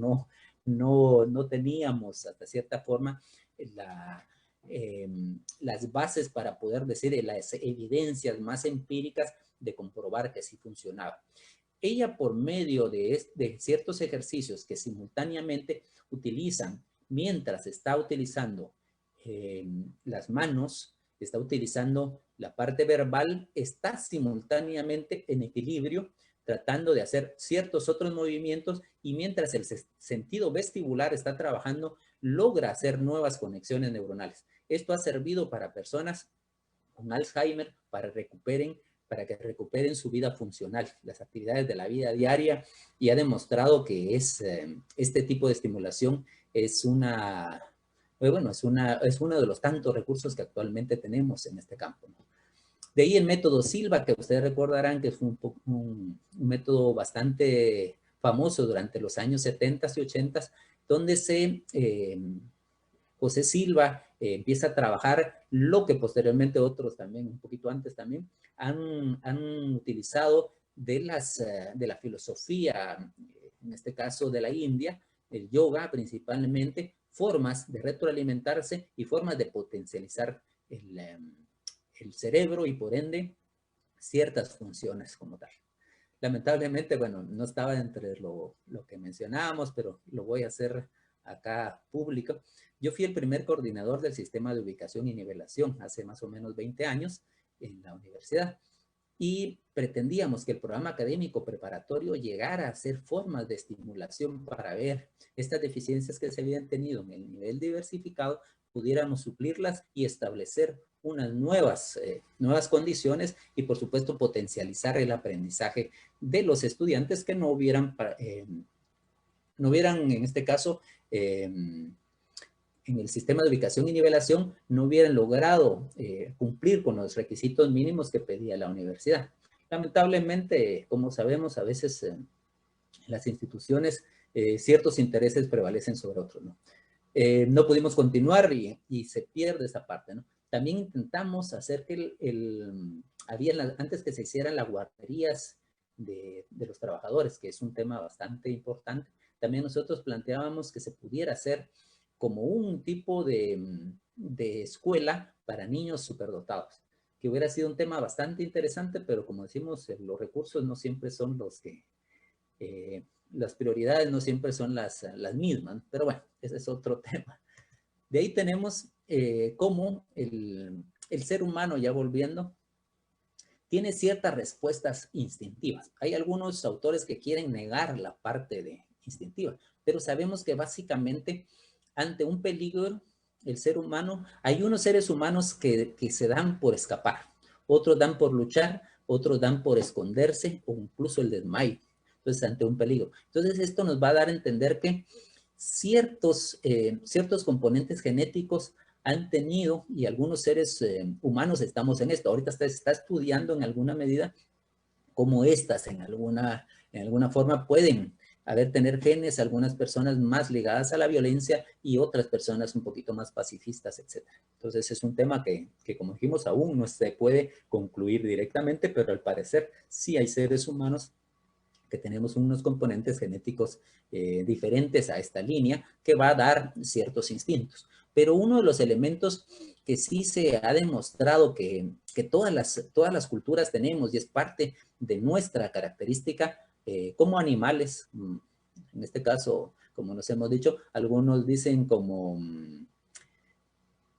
no teníamos hasta cierta forma las bases para poder decir las evidencias más empíricas de comprobar que sí funcionaba. Ella, por medio de ciertos ejercicios que simultáneamente utilizan, mientras está utilizando las manos, está utilizando la parte verbal, está simultáneamente en equilibrio, tratando de hacer ciertos otros movimientos y mientras el sentido vestibular está trabajando, logra hacer nuevas conexiones neuronales. Esto ha servido para personas con Alzheimer para que recuperen su vida funcional, las actividades de la vida diaria, y ha demostrado que este tipo de estimulación es uno de los tantos recursos que actualmente tenemos en este campo, ¿no? De ahí el método Silva, que ustedes recordarán que es un método bastante famoso durante los años 70 y 80, donde José Silva empieza a trabajar lo que posteriormente otros también, un poquito antes también, han utilizado de la filosofía, en este caso de la India, el yoga principalmente, formas de retroalimentarse y formas de potencializar el cerebro y por ende ciertas funciones como tal. Lamentablemente, bueno, no estaba entre lo que mencionábamos, pero lo voy a hacer acá público. Yo fui el primer coordinador del sistema de ubicación y nivelación hace más o menos 20 años en la universidad. y pretendíamos que el programa académico preparatorio llegara a ser formas de estimulación para ver estas deficiencias que se habían tenido en el nivel diversificado, pudiéramos suplirlas y establecer unas nuevas condiciones y, por supuesto, potencializar el aprendizaje de los estudiantes que no hubieran en este caso, en el sistema de ubicación y nivelación, no hubieran logrado cumplir con los requisitos mínimos que pedía la universidad. Lamentablemente, como sabemos, a veces en las instituciones ciertos intereses prevalecen sobre otros, ¿no? No pudimos continuar y se pierde esa parte, ¿no? También intentamos hacer que antes que se hicieran las guarderías de los trabajadores, que es un tema bastante importante, también nosotros planteábamos que se pudiera hacer como un tipo de escuela para niños superdotados, que hubiera sido un tema bastante interesante, pero como decimos, los recursos no siempre son los que, las prioridades no siempre son las mismas, pero bueno, ese es otro tema. De ahí tenemos cómo el ser humano, ya volviendo, tiene ciertas respuestas instintivas. Hay algunos autores que quieren negar la parte de instintiva, pero sabemos que básicamente ante un peligro, el ser humano, hay unos seres humanos que se dan por escapar, otros dan por luchar, otros dan por esconderse o incluso el desmayo. Entonces, ante un peligro. Entonces, esto nos va a dar a entender que ciertos componentes genéticos han tenido, y algunos seres humanos estamos en esto. Ahorita se está estudiando en alguna medida cómo estas en alguna forma pueden tener genes, algunas personas más ligadas a la violencia y otras personas un poquito más pacifistas, etc. Entonces es un tema que como dijimos, aún no se puede concluir directamente, pero al parecer sí hay seres humanos que tenemos unos componentes genéticos diferentes a esta línea que va a dar ciertos instintos. Pero uno de los elementos que sí se ha demostrado que todas las culturas tenemos y es parte de nuestra característica como animales, en este caso, como nos hemos dicho, algunos dicen como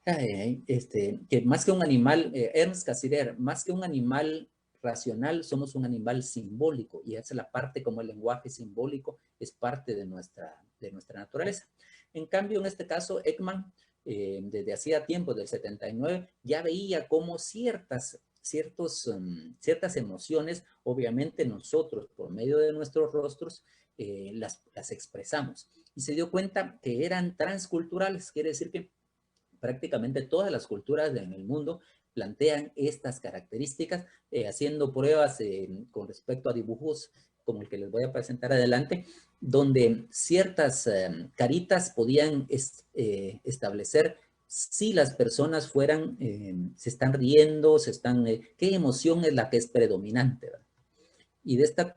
que más que un animal, Ernst Cassirer, más que un animal racional, somos un animal simbólico, y esa es la parte como el lenguaje simbólico es parte de nuestra naturaleza. En cambio, en este caso, Ekman, desde hacía tiempo, del 79, ya veía cómo ciertas emociones, obviamente nosotros, por medio de nuestros rostros, las expresamos. Y se dio cuenta que eran transculturales, quiere decir que prácticamente todas las culturas en el mundo plantean estas características, haciendo pruebas con respecto a dibujos como el que les voy a presentar adelante, donde ciertas caritas podían establecer si las personas se están riendo, qué emoción es la que es predominante, ¿verdad? Y de esta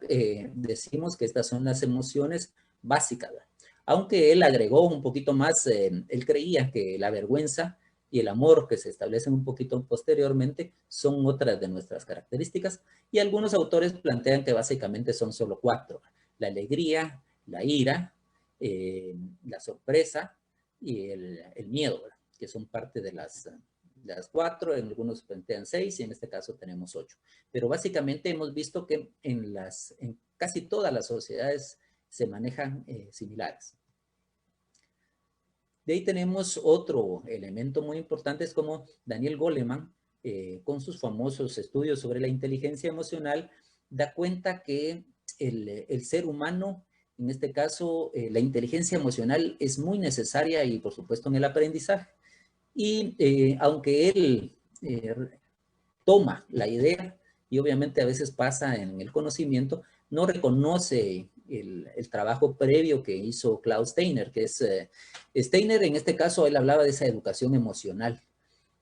decimos que estas son las emociones básicas, ¿verdad? Aunque él agregó un poquito más, él creía que la vergüenza y el amor que se establecen un poquito posteriormente son otras de nuestras características, y algunos autores plantean que básicamente son solo 4: la alegría, la ira, la sorpresa y el miedo, ¿verdad? Que son parte de las 4, en algunos plantean 6 y en este caso tenemos 8. Pero básicamente hemos visto que en casi todas las sociedades se manejan similares. De ahí tenemos otro elemento muy importante, es como Daniel Goleman, con sus famosos estudios sobre la inteligencia emocional, da cuenta que el ser humano, en este caso, la inteligencia emocional es muy necesaria y por supuesto en el aprendizaje. Y aunque él toma la idea y obviamente a veces pasa en el conocimiento, no reconoce el trabajo previo que hizo Klaus Steiner, que es Steiner, en este caso él hablaba de esa educación emocional,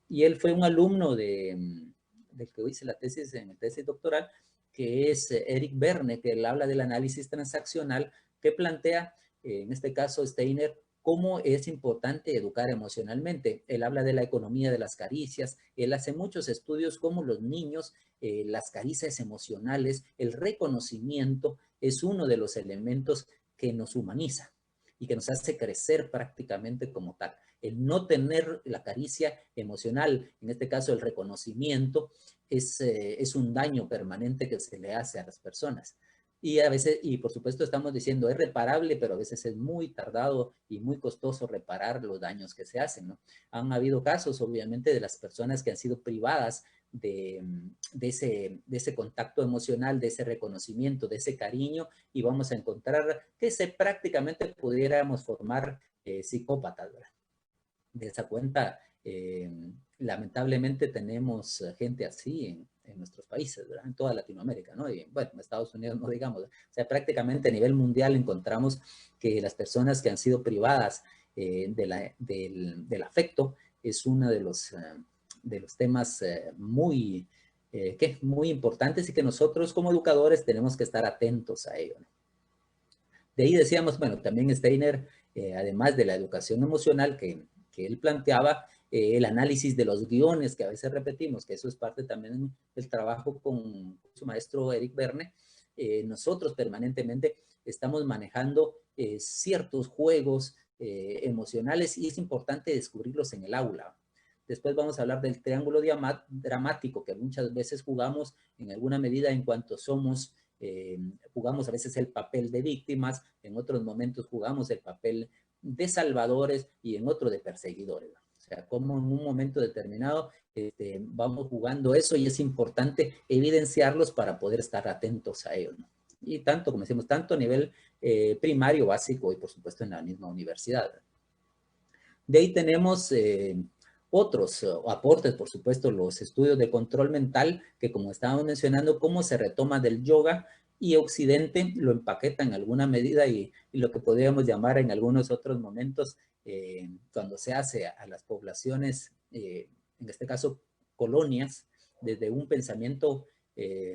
y él fue un alumno del que hice la tesis en la tesis doctoral, que es Eric Berne, que él habla del análisis transaccional, que plantea, en este caso Steiner, cómo es importante educar emocionalmente. Él habla de la economía de las caricias, él hace muchos estudios como los niños, las caricias emocionales, el reconocimiento es uno de los elementos que nos humaniza. y que nos hace crecer prácticamente como tal. El no tener la caricia emocional, en este caso el reconocimiento, es un daño permanente que se le hace a las personas. Y a veces, y por supuesto estamos diciendo, es reparable, pero a veces es muy tardado y muy costoso reparar los daños que se hacen, ¿no? Han habido casos, obviamente, de las personas que han sido privadas de ese contacto emocional, de ese reconocimiento, de ese cariño, y vamos a encontrar que prácticamente pudiéramos formar psicópatas, ¿verdad? De esa cuenta, lamentablemente tenemos gente así en nuestros países, ¿verdad? En toda Latinoamérica, ¿no? Y bueno, en Estados Unidos no digamos. O sea, prácticamente a nivel mundial encontramos que las personas que han sido privadas del afecto es uno de los temas muy importantes y que nosotros como educadores tenemos que estar atentos a ello, ¿no? De ahí decíamos, bueno, también Steiner, además de la educación emocional que él planteaba, el análisis de los guiones que a veces repetimos, que eso es parte también del trabajo con su maestro Eric Verne. Nosotros permanentemente estamos manejando ciertos juegos emocionales y es importante descubrirlos en el aula. Después vamos a hablar del triángulo dramático que muchas veces jugamos en alguna medida en cuanto jugamos a veces el papel de víctimas, en otros momentos jugamos el papel de salvadores y en otro de perseguidores. O sea, como en un momento determinado vamos jugando eso y es importante evidenciarlos para poder estar atentos a ellos, ¿no? Y tanto, como decimos, tanto a nivel primario, básico y por supuesto en la misma universidad. De ahí tenemos otros aportes, por supuesto, los estudios de control mental, que como estábamos mencionando, cómo se retoma del yoga, y Occidente lo empaqueta en alguna medida y lo que podríamos llamar en algunos otros momentos, cuando se hace a las poblaciones, en este caso colonias, desde un pensamiento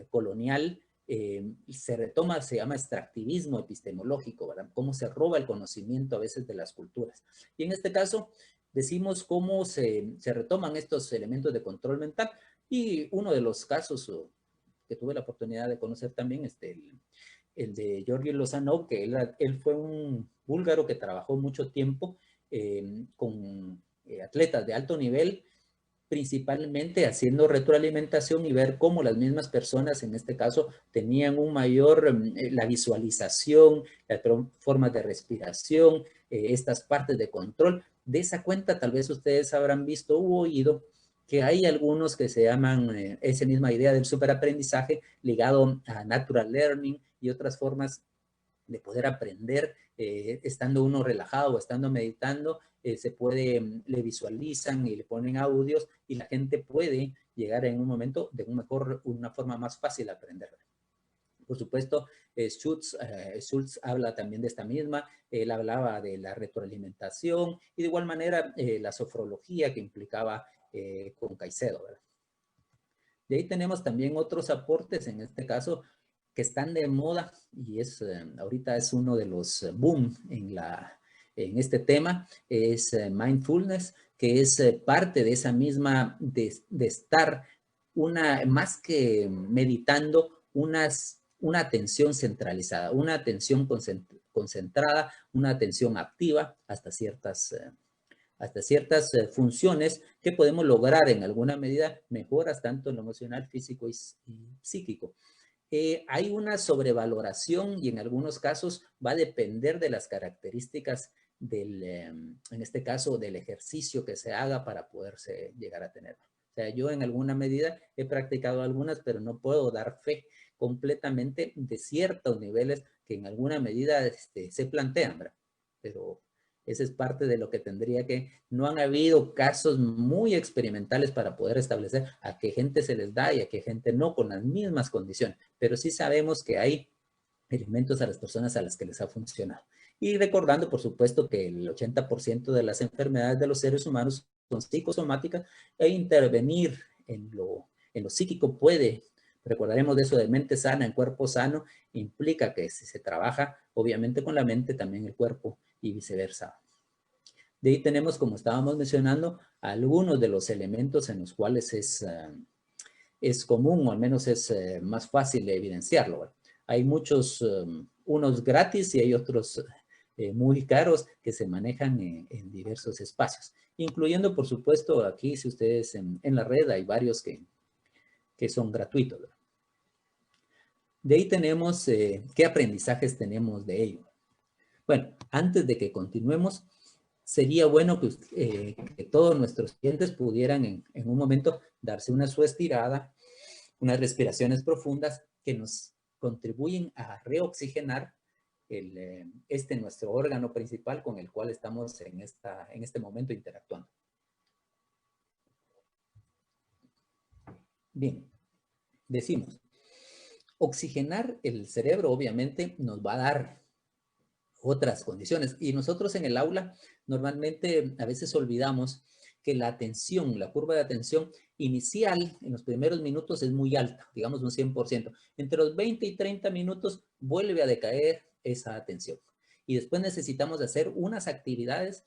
colonial, se retoma, se llama extractivismo epistemológico, ¿verdad? Cómo se roba el conocimiento a veces de las culturas. Y en este caso decimos cómo se retoman estos elementos de control mental, y uno de los casos que tuve la oportunidad de conocer también es el de Georgi Lozanov, que él fue un búlgaro que trabajó mucho tiempo con atletas de alto nivel, principalmente haciendo retroalimentación y ver cómo las mismas personas, en este caso, tenían un mayor, la visualización, las formas de respiración, estas partes de control. De esa cuenta, tal vez ustedes habrán visto o oído que hay algunos que se llaman esa misma idea del superaprendizaje ligado a natural learning y otras formas de poder aprender estando uno relajado o estando meditando. Se puede, le visualizan y le ponen audios y la gente puede llegar en un momento de una forma más fácil a aprender. Por supuesto, Schultz habla también de esta misma, él hablaba de la retroalimentación y de igual manera la sofrología que implicaba con Caicedo, ¿verdad? De ahí tenemos también otros aportes, en este caso, que están de moda y ahorita es uno de los boom en este tema, es mindfulness, que es parte de esa misma, de estar más que meditando, una atención centralizada, una atención concentrada, una atención activa hasta ciertas funciones que podemos lograr en alguna medida mejoras tanto en lo emocional, físico y psíquico. Hay una sobrevaloración y en algunos casos va a depender de las características en este caso, del ejercicio que se haga para poderse llegar a tener. O sea, yo en alguna medida he practicado algunas, pero no puedo dar fe completamente de ciertos niveles que en alguna medida se plantean, ¿verdad? Pero esa es parte de lo que tendría que... No han habido casos muy experimentales para poder establecer a qué gente se les da y a qué gente no con las mismas condiciones. Pero sí sabemos que hay elementos a las personas a las que les ha funcionado. Y recordando, por supuesto, que el 80% de las enfermedades de los seres humanos son psicosomáticas e intervenir en lo psíquico puede... Recordaremos de eso de mente sana en cuerpo sano, implica que si se trabaja, obviamente con la mente, también el cuerpo y viceversa. De ahí tenemos, como estábamos mencionando, algunos de los elementos en los cuales es común, o al menos es más fácil de evidenciarlo, ¿verdad? Hay muchos, unos gratis y hay otros muy caros que se manejan en diversos espacios, incluyendo, por supuesto, aquí, si ustedes en la red, hay varios que son gratuitos, ¿verdad? De ahí tenemos, ¿qué aprendizajes tenemos de ello? Bueno, antes de que continuemos, sería bueno que todos nuestros clientes pudieran en un momento darse una su estirada, unas respiraciones profundas que nos contribuyen a reoxigenar nuestro órgano principal con el cual estamos en este momento interactuando. Bien, decimos, oxigenar el cerebro obviamente nos va a dar otras condiciones. Y nosotros en el aula normalmente a veces olvidamos que la atención, la curva de atención inicial en los primeros minutos es muy alta, digamos un 100%. Entre los 20 y 30 minutos vuelve a decaer esa atención. Y después necesitamos hacer unas actividades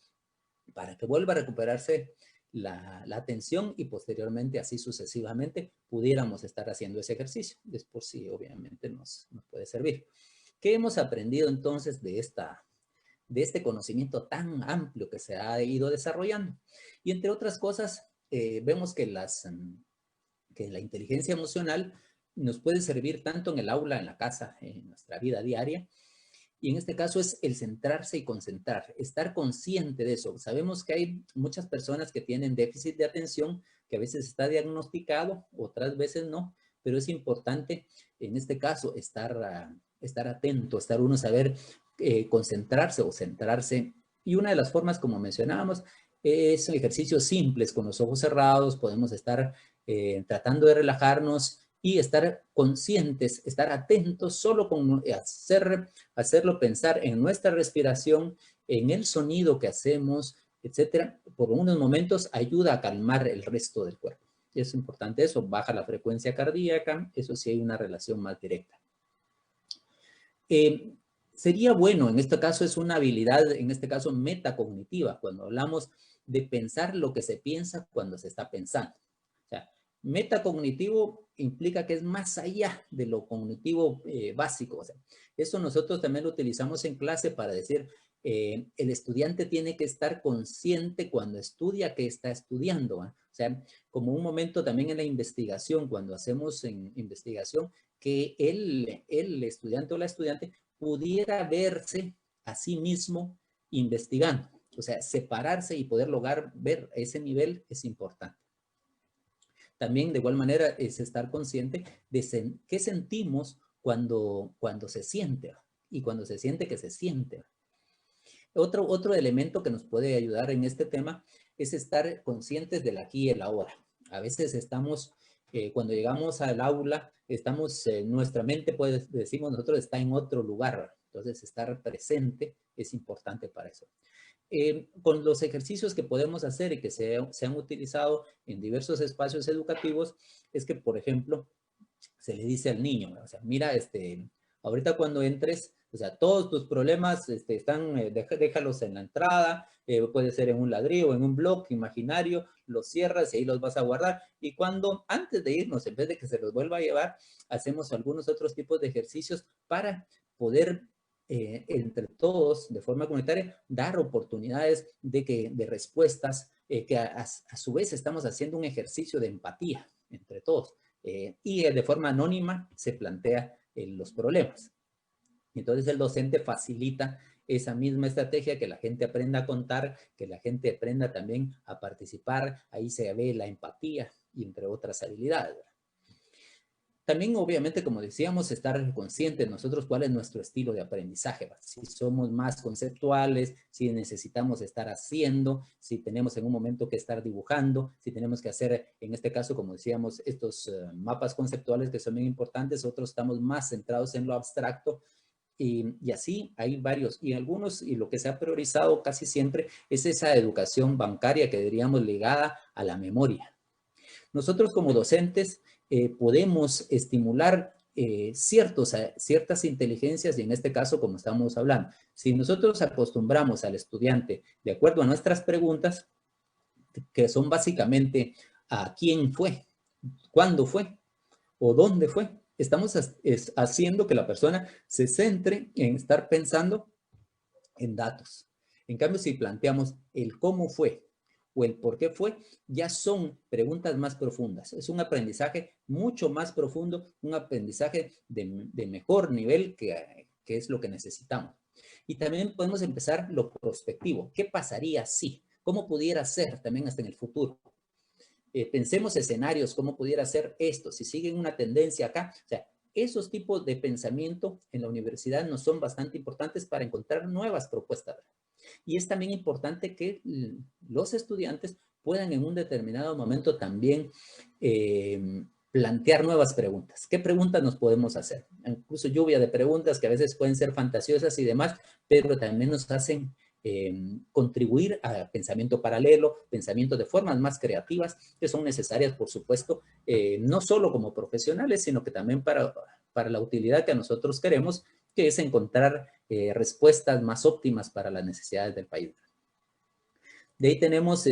para que vuelva a recuperarse la atención y posteriormente, así sucesivamente, pudiéramos estar haciendo ese ejercicio. Después sí, obviamente nos puede servir. ¿Qué hemos aprendido entonces de este conocimiento tan amplio que se ha ido desarrollando? Y entre otras cosas, vemos que la inteligencia emocional nos puede servir tanto en el aula, en la casa, en nuestra vida diaria. Y en este caso es el centrarse y concentrar, estar consciente de eso. Sabemos que hay muchas personas que tienen déficit de atención, que a veces está diagnosticado, otras veces no, pero es importante en este caso estar atento, saber concentrarse o centrarse. Y una de las formas, como mencionábamos, es ejercicios simples con los ojos cerrados. Podemos estar tratando de relajarnos y estar conscientes, estar atentos, solo con hacerlo pensar en nuestra respiración, en el sonido que hacemos, etcétera. Por unos momentos ayuda a calmar el resto del cuerpo. Es importante eso, baja la frecuencia cardíaca, eso sí hay una relación más directa. Sería bueno, en este caso es una habilidad, en este caso metacognitiva, cuando hablamos de pensar lo que se piensa cuando se está pensando. O sea, metacognitivo implica que es más allá de lo cognitivo básico. O sea, eso nosotros también lo utilizamos en clase para decir, el estudiante tiene que estar consciente cuando estudia que está estudiando. O sea, como un momento también en la investigación, cuando hacemos investigación, que el estudiante o la estudiante pudiera verse a sí mismo investigando. O sea, separarse y poder lograr ver ese nivel es importante. También, de igual manera, es estar consciente de qué sentimos cuando se siente y cuando se siente que se siente. Otro elemento que nos puede ayudar en este tema es estar conscientes del aquí y el ahora. A veces estamos, cuando llegamos al aula, nuestra mente, pues decimos nosotros, está en otro lugar. Entonces, estar presente es importante para eso. Con los ejercicios que podemos hacer y que se han utilizado en diversos espacios educativos, es que, por ejemplo, se le dice al niño, o sea, mira, ahorita cuando entres, o sea, todos tus problemas déjalos en la entrada, puede ser en un ladrillo, en un bloque imaginario, los cierras y ahí los vas a guardar. Y antes de irnos, en vez de que se los vuelva a llevar, hacemos algunos otros tipos de ejercicios para poder entre todos, de forma comunitaria, dar oportunidades de respuestas, que a su vez estamos haciendo un ejercicio de empatía entre todos. Y de forma anónima se plantea los problemas. Entonces el docente facilita esa misma estrategia, que la gente aprenda a contar, que la gente aprenda también a participar. Ahí se ve la empatía y entre otras habilidades. También, obviamente, como decíamos, estar conscientes nosotros cuál es nuestro estilo de aprendizaje. Si somos más conceptuales, si necesitamos estar haciendo, si tenemos en un momento que estar dibujando, si tenemos que hacer, en este caso, como decíamos, estos mapas conceptuales que son bien importantes, otros estamos más centrados en lo abstracto. Y así hay varios, y algunos, y lo que se ha priorizado casi siempre es esa educación bancaria que diríamos ligada a la memoria. Nosotros como docentes podemos estimular ciertas inteligencias, y en este caso, como estamos hablando, si nosotros acostumbramos al estudiante de acuerdo a nuestras preguntas, que son básicamente a quién fue, cuándo fue o dónde fue, estamos haciendo que la persona se centre en estar pensando en datos. En cambio, si planteamos el cómo fue o el por qué fue, ya son preguntas más profundas. Es un aprendizaje mucho más profundo, un aprendizaje de mejor nivel que es lo que necesitamos. Y también podemos empezar lo prospectivo. ¿Qué pasaría si? ¿Cómo pudiera ser también hasta en el futuro? Pensemos escenarios, ¿cómo pudiera ser esto? Si siguen una tendencia acá, o sea, esos tipos de pensamiento en la universidad nos son bastante importantes para encontrar nuevas propuestas. Y es también importante que los estudiantes puedan en un determinado momento también plantear nuevas preguntas. ¿Qué preguntas nos podemos hacer? Incluso lluvia de preguntas que a veces pueden ser fantasiosas y demás, pero también nos hacen contribuir a pensamiento paralelo, pensamiento de formas más creativas que son necesarias, por supuesto, no solo como profesionales, sino que también para la utilidad que nosotros queremos, que es encontrar respuestas más óptimas para las necesidades del país. De ahí tenemos,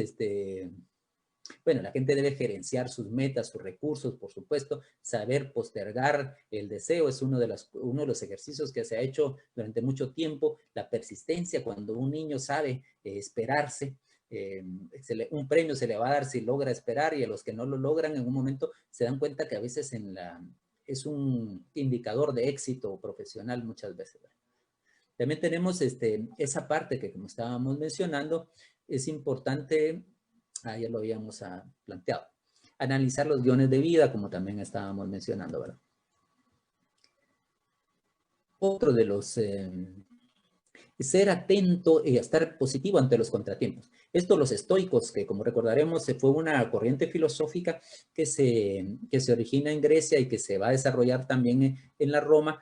bueno, la gente debe gerenciar sus metas, sus recursos, por supuesto, saber postergar el deseo es uno de los ejercicios que se ha hecho durante mucho tiempo, la persistencia, cuando un niño sabe esperarse, un premio se le va a dar si logra esperar, y a los que no lo logran en un momento se dan cuenta que a veces es un indicador de éxito profesional muchas veces. También tenemos esa parte que, como estábamos mencionando, es importante, ya lo habíamos planteado, analizar los guiones de vida, como también estábamos mencionando, ¿verdad? Otro de los, ser atento y estar positivo ante los contratiempos. Esto los estoicos, que como recordaremos, fue una corriente filosófica que se origina en Grecia y que se va a desarrollar también en la Roma.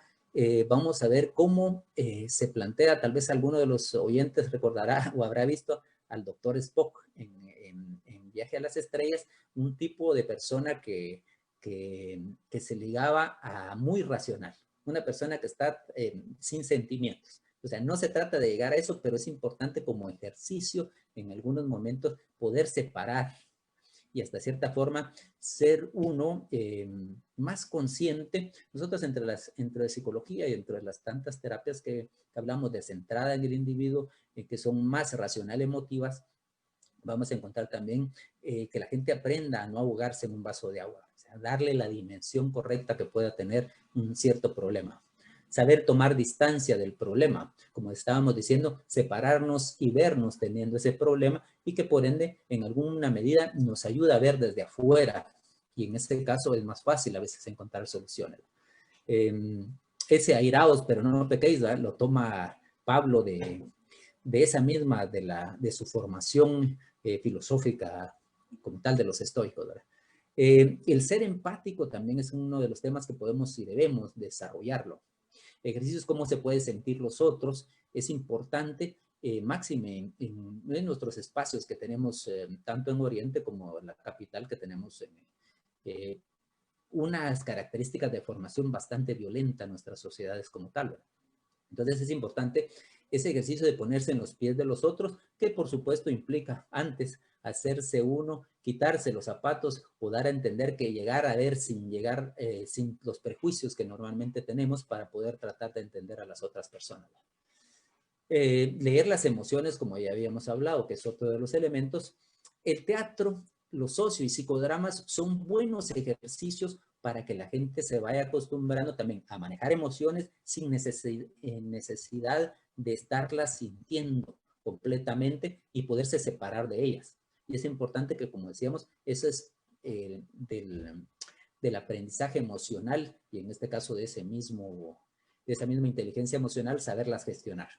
Vamos a ver cómo se plantea, tal vez alguno de los oyentes recordará o habrá visto al doctor Spock en Viaje a las Estrellas, un tipo de persona que se ligaba a muy racional, una persona que está sin sentimientos. O sea, no se trata de llegar a eso, pero es importante como ejercicio en algunos momentos poder separar y hasta cierta forma ser uno más consciente. Nosotros entre la psicología y entre las tantas terapias que hablamos de centrada en el individuo, que son más racional emotivas, vamos a encontrar también que la gente aprenda a no ahogarse en un vaso de agua, o sea, darle la dimensión correcta que pueda tener un cierto problema. Saber tomar distancia del problema, como estábamos diciendo, separarnos y vernos teniendo ese problema y que por ende en alguna medida nos ayuda a ver desde afuera, y en este caso es más fácil a veces encontrar soluciones. Ese airaos pero no pequéis, ¿verdad? Lo toma Pablo de esa misma, de su formación filosófica como tal de los estoicos, ¿verdad? El ser empático también es uno de los temas que podemos y debemos desarrollarlo. Ejercicios cómo se puede sentir los otros es importante, máxime en nuestros espacios que tenemos tanto en Oriente como en la capital, que tenemos unas características de formación bastante violenta en nuestras sociedades como tal, ¿verdad? Entonces es importante ese ejercicio de ponerse en los pies de los otros, que por supuesto implica antes hacerse uno, quitarse los zapatos o dar a entender que llegar a ver sin llegar, sin los prejuicios que normalmente tenemos para poder tratar de entender a las otras personas. Leer las emociones, como ya habíamos hablado, que es otro de los elementos. El teatro, los socio y psicodramas son buenos ejercicios para que la gente se vaya acostumbrando también a manejar emociones sin necesidad de estarlas sintiendo completamente y poderse separar de ellas. Y es importante que, como decíamos, eso es del aprendizaje emocional y en este caso de esa misma inteligencia emocional, saberlas gestionar.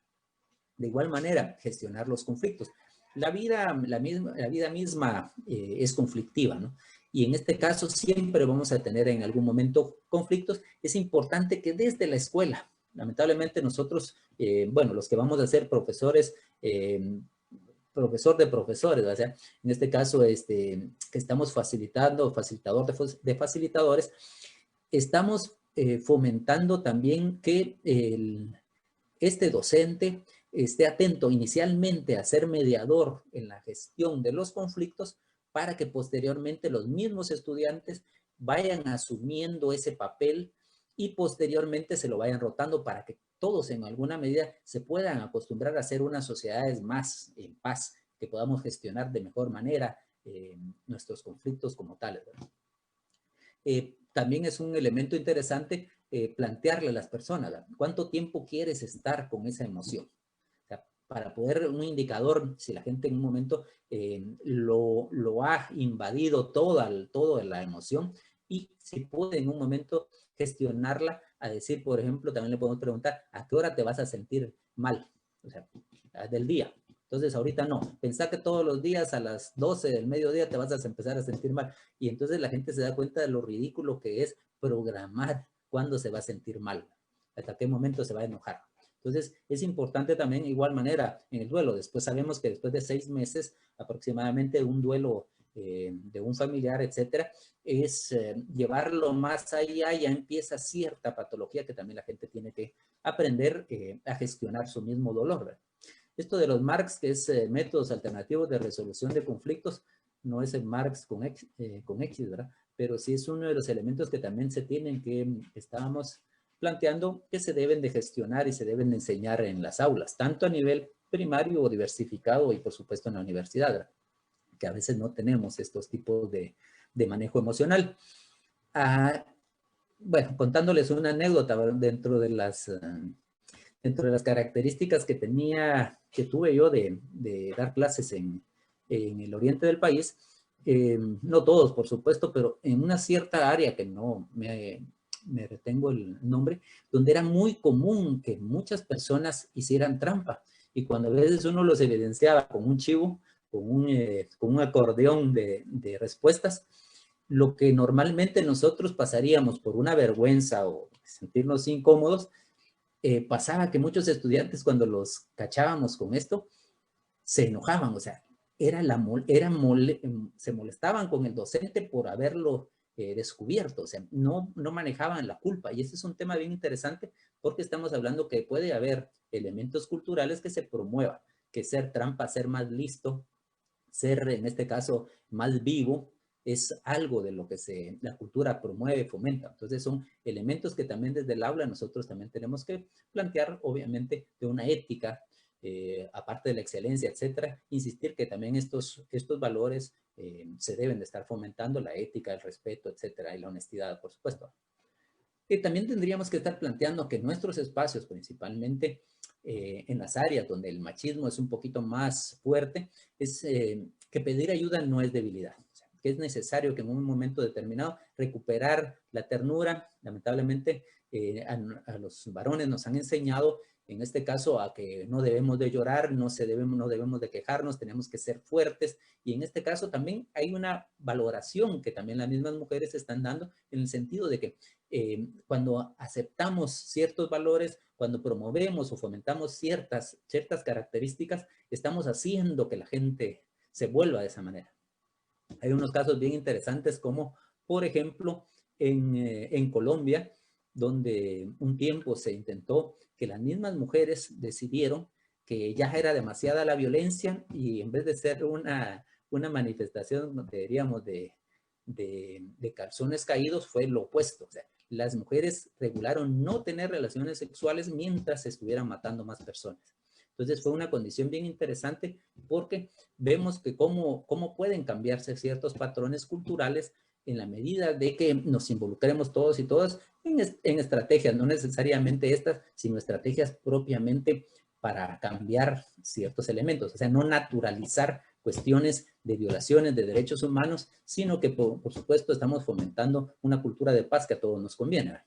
De igual manera, gestionar los conflictos. La vida misma es conflictiva, ¿no? Y en este caso siempre vamos a tener en algún momento conflictos. Es importante que desde la escuela, lamentablemente nosotros, bueno, los que vamos a ser profesores, profesor de profesores, o sea, en este caso que estamos facilitando, facilitador de facilitadores, estamos fomentando también que este docente esté atento inicialmente a ser mediador en la gestión de los conflictos para que posteriormente los mismos estudiantes vayan asumiendo ese papel y posteriormente se lo vayan rotando para que todos en alguna medida se puedan acostumbrar a ser unas sociedades más en paz, que podamos gestionar de mejor manera nuestros conflictos como tales, ¿verdad? También es un elemento interesante plantearle a las personas, ¿verdad? ¿Cuánto tiempo quieres estar con esa emoción? O sea, para poder un indicador, si la gente en un momento lo ha invadido toda la emoción, y si puede en un momento gestionarla, a decir, por ejemplo, también le podemos preguntar, ¿a qué hora te vas a sentir mal? O sea, del día. Entonces, ahorita no. Pensá que todos los días a las 12 del mediodía te vas a empezar a sentir mal. Y entonces la gente se da cuenta de lo ridículo que es programar cuándo se va a sentir mal, hasta qué momento se va a enojar. Entonces, es importante también, de igual manera, en el duelo. Después sabemos que después de 6 meses, aproximadamente, un duelo de un familiar, etcétera, es llevarlo más allá, ya empieza cierta patología que también la gente tiene que aprender a gestionar su mismo dolor, ¿verdad? Esto de los MARCs, que es métodos alternativos de resolución de conflictos, no es el MARCs con X, ¿verdad? Pero sí es uno de los elementos que también se tienen que estábamos planteando que se deben de gestionar y se deben de enseñar en las aulas, tanto a nivel primario o diversificado y por supuesto en la universidad, ¿verdad? Que a veces no tenemos estos tipos de manejo emocional. Bueno, contándoles una anécdota, ¿verdad? Dentro de las características que tuve yo de dar clases en el oriente del país, no todos, por supuesto, pero en una cierta área que no me retengo el nombre, donde era muy común que muchas personas hicieran trampa. Y cuando a veces uno los evidenciaba con un chivo, con un acordeón de respuestas, lo que normalmente nosotros pasaríamos por una vergüenza o sentirnos incómodos, pasaba que muchos estudiantes cuando los cachábamos con esto, se enojaban, o sea, se molestaban con el docente por haberlo descubierto, o sea, no manejaban la culpa. Y ese es un tema bien interesante porque estamos hablando que puede haber elementos culturales que se promuevan, que ser trampa, ser más listo, ser en este caso más vivo, es algo de lo que la cultura promueve, fomenta. Entonces son elementos que también desde el aula nosotros también tenemos que plantear, obviamente, de una ética, aparte de la excelencia, etcétera, insistir que también estos valores se deben de estar fomentando, la ética, el respeto, etcétera, y la honestidad, por supuesto. Que también tendríamos que estar planteando que nuestros espacios, principalmente en las áreas donde el machismo es un poquito más fuerte, es que pedir ayuda no es debilidad. O sea, que es necesario que en un momento determinado recuperar la ternura. Lamentablemente a los varones nos han enseñado en este caso a que no debemos de llorar, no debemos de quejarnos, tenemos que ser fuertes. Y en este caso también hay una valoración que también las mismas mujeres están dando en el sentido de que cuando aceptamos ciertos valores, cuando promovemos o fomentamos ciertas características, estamos haciendo que la gente se vuelva de esa manera. Hay unos casos bien interesantes como, por ejemplo, en Colombia, donde un tiempo se intentó que las mismas mujeres decidieron que ya era demasiada la violencia y en vez de ser una manifestación, diríamos, de calzones caídos, fue lo opuesto. O sea, las mujeres regularon no tener relaciones sexuales mientras se estuvieran matando más personas. Entonces fue una condición bien interesante porque vemos que cómo pueden cambiarse ciertos patrones culturales en la medida de que nos involucremos todos y todas en estrategias, no necesariamente estas, sino estrategias propiamente para cambiar ciertos elementos. O sea, no naturalizar cuestiones de violaciones de derechos humanos, sino que por supuesto estamos fomentando una cultura de paz que a todos nos conviene.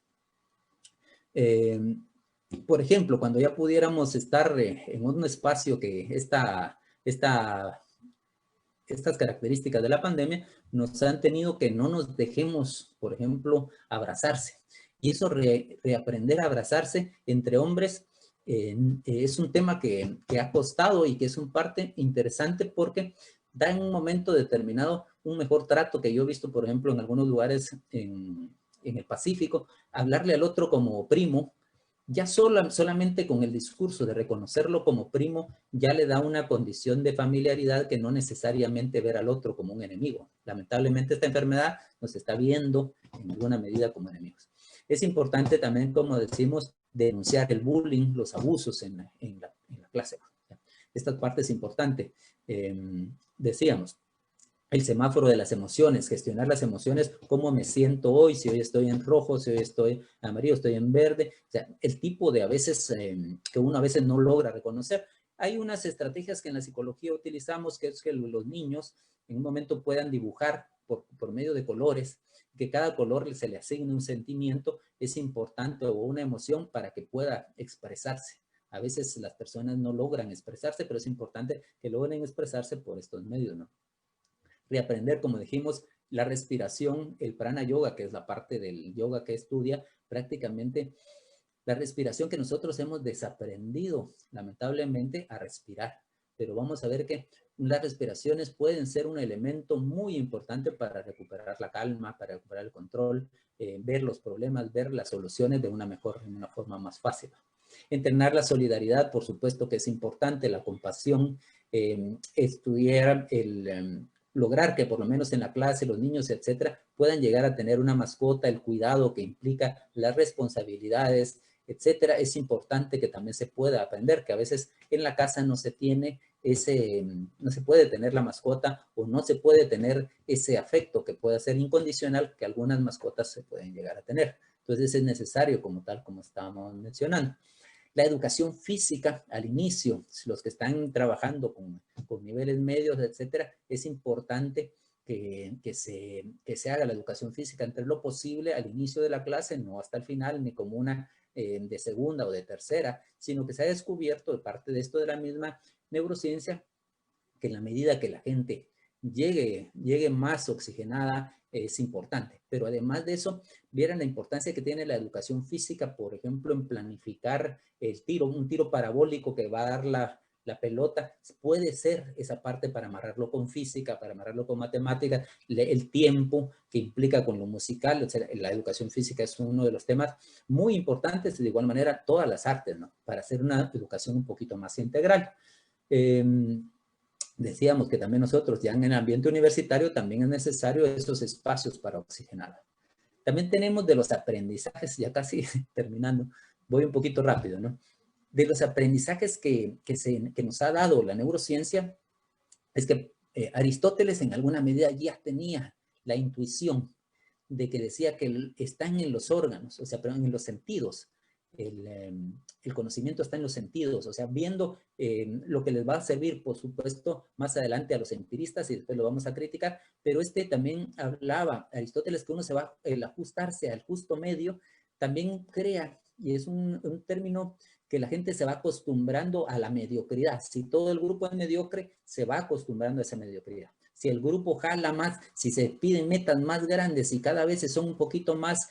Por ejemplo, cuando ya pudiéramos estar en un espacio que estas características de la pandemia nos han tenido que no nos dejemos, por ejemplo, abrazarse. Y eso, reaprender a abrazarse entre hombres, es un tema que ha costado y que es un parte interesante porque da en un momento determinado un mejor trato que yo he visto, por ejemplo, en algunos lugares en el Pacífico, hablarle al otro como primo, ya solamente con el discurso de reconocerlo como primo, ya le da una condición de familiaridad que no necesariamente ver al otro como un enemigo. Lamentablemente esta enfermedad nos está viendo en alguna medida como enemigos. Es importante también, como decimos, denunciar el bullying, los abusos en la clase. Esta parte es importante. Decíamos, el semáforo de las emociones, gestionar las emociones, cómo me siento hoy, si hoy estoy en rojo, si hoy estoy en amarillo, estoy en verde, o sea, el tipo de a veces que uno a veces no logra reconocer. Hay unas estrategias que en la psicología utilizamos, que es que los niños en un momento puedan dibujar por medio de colores, que cada color se le asigne un sentimiento, es importante, o una emoción para que pueda expresarse. A veces las personas no logran expresarse, pero es importante que logren expresarse por estos medios, ¿no? Reaprender, como dijimos, la respiración, el prana yoga, que es la parte del yoga que estudia, prácticamente la respiración que nosotros hemos desaprendido, lamentablemente, a respirar. Pero vamos a ver que las respiraciones pueden ser un elemento muy importante para recuperar la calma, para recuperar el control, ver los problemas, ver las soluciones de una forma más fácil. Entrenar la solidaridad, por supuesto que es importante, la compasión, estudiar lograr que por lo menos en la clase los niños, etcétera, puedan llegar a tener una mascota, el cuidado que implica las responsabilidades, etcétera. Es importante que también se pueda aprender, que a veces en la casa no se tiene no se puede tener la mascota, o no se puede tener ese afecto que pueda ser incondicional, que algunas mascotas se pueden llegar a tener. Entonces es necesario como tal, como estábamos mencionando. La educación física al inicio, los que están trabajando con niveles medios, etcétera, es importante que se haga la educación física entre lo posible al inicio de la clase, no hasta el final, ni como una de segunda o de tercera, sino que se ha descubierto de parte de esto de la misma neurociencia, que en la medida que la gente llegue más oxigenada, es importante. Pero además de eso, vieran la importancia que tiene la educación física, por ejemplo, en planificar el tiro, un tiro parabólico que va a dar la pelota, puede ser esa parte para amarrarlo con física, para amarrarlo con matemáticas, el tiempo que implica con lo musical, o sea, la educación física es uno de los temas muy importantes, de igual manera todas las artes, ¿no? Para hacer una educación un poquito más integral. Decíamos que también nosotros, ya en el ambiente universitario, también es necesario esos espacios para oxigenar. También tenemos de los aprendizajes, ya casi terminando, voy un poquito rápido, ¿no? De los aprendizajes que nos ha dado la neurociencia, es que Aristóteles en alguna medida ya tenía la intuición de que decía que están en los órganos, o sea, pero en los sentidos. El conocimiento está en los sentidos, o sea, viendo lo que les va a servir, por supuesto, más adelante a los empiristas, y después lo vamos a criticar, pero también hablaba, Aristóteles, que uno se va, el ajustarse al justo medio, también crea, y es un término que la gente se va acostumbrando a la mediocridad. Si todo el grupo es mediocre, se va acostumbrando a esa mediocridad. Si el grupo jala más, si se piden metas más grandes y cada vez son un poquito más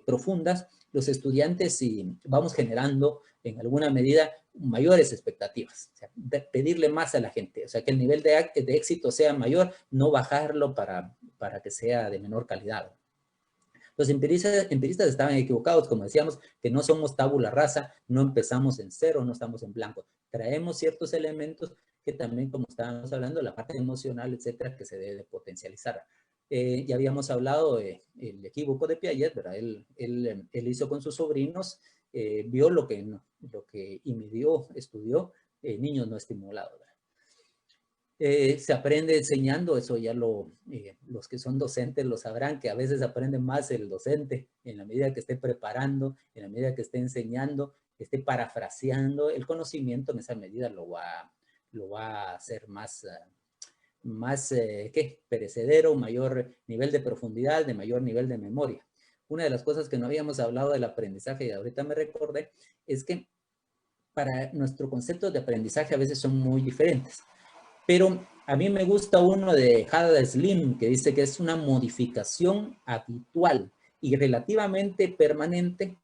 profundas, los estudiantes vamos generando en alguna medida mayores expectativas, o sea, pedirle más a la gente, o sea, que el nivel de éxito sea mayor, no bajarlo para que sea de menor calidad. Los empiristas estaban equivocados, como decíamos, que no somos tabula rasa, no empezamos en cero, no estamos en blanco. Traemos ciertos elementos que también, como estábamos hablando, la parte emocional, etcétera, que se debe potencializar. Ya habíamos hablado del equívoco de Piaget, ¿verdad? Él hizo con sus sobrinos, vio lo que y midió, estudió niños no estimulados, ¿verdad? Se aprende enseñando, eso ya los que son docentes lo sabrán, que a veces aprende más el docente en la medida que esté preparando, en la medida que esté enseñando, que esté parafraseando el conocimiento, en esa medida lo va a hacer más perecedero, mayor nivel de profundidad, de mayor nivel de memoria. Una de las cosas que no habíamos hablado del aprendizaje y ahorita me recordé, es que para nuestro concepto de aprendizaje a veces son muy diferentes. Pero a mí me gusta uno de Hadad Slim, que dice que es una modificación habitual y relativamente permanente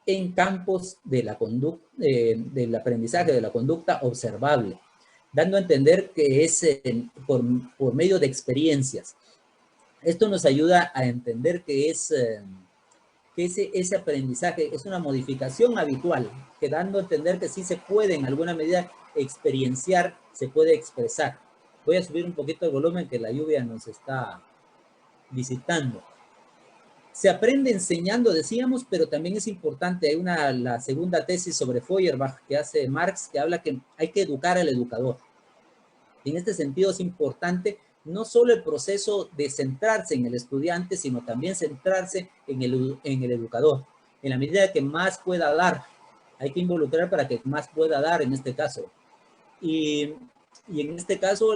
en campos de la conducta, del aprendizaje, de la conducta observable, dando a entender que es por medio de experiencias. Esto nos ayuda a entender que ese aprendizaje es una modificación habitual, que dando a entender que sí se puede en alguna medida experienciar, se puede expresar. Voy a subir un poquito el volumen, que la lluvia nos está visitando. Se aprende enseñando, decíamos, pero también es importante, hay la segunda tesis sobre Feuerbach que hace Marx, que habla que hay que educar al educador. En este sentido es importante no solo el proceso de centrarse en el estudiante, sino también centrarse en el educador. En la medida que más pueda dar, hay que involucrar para que más pueda dar en este caso. Y en este caso,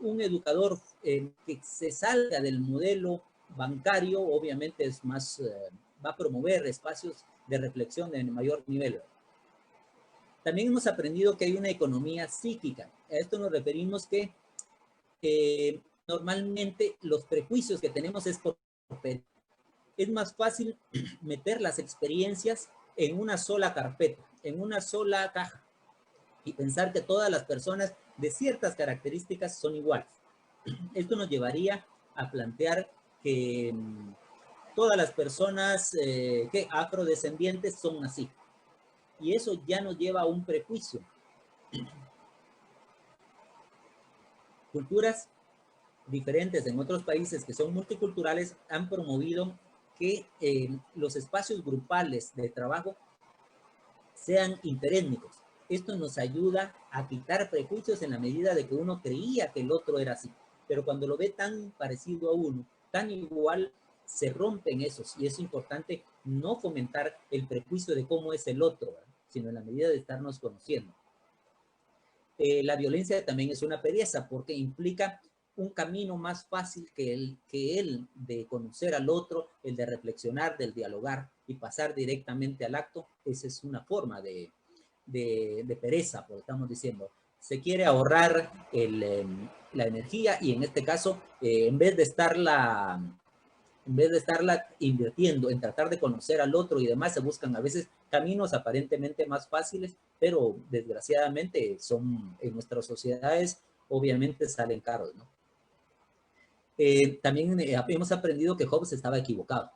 un educador que se salga del modelo bancario, obviamente es más, va a promover espacios de reflexión de mayor nivel. También hemos aprendido que hay una economía psíquica. A esto nos referimos que normalmente los prejuicios que tenemos es más fácil meter las experiencias en una sola carpeta, en una sola caja, y pensar que todas las personas de ciertas características son iguales. Esto nos llevaría a plantear que todas las personas que afrodescendientes son así. Y eso ya nos lleva a un prejuicio. Culturas diferentes en otros países que son multiculturales han promovido que los espacios grupales de trabajo sean interétnicos. Esto nos ayuda a quitar prejuicios en la medida de que uno creía que el otro era así. Pero cuando lo ve tan parecido a uno, tan igual, se rompen esos. Y es importante no fomentar el prejuicio de cómo es el otro, ¿verdad? Sino en la medida de estarnos conociendo. La violencia también es una pereza porque implica un camino más fácil que el de conocer al otro, el de reflexionar, del dialogar y pasar directamente al acto. Esa es una forma de pereza, por lo que estamos diciendo. Se quiere ahorrar la energía y en este caso, en vez de estarla invirtiendo en tratar de conocer al otro y demás, se buscan a veces caminos aparentemente más fáciles, pero desgraciadamente son en nuestras sociedades, obviamente salen caros, ¿no? También hemos aprendido que Hobbes estaba equivocado.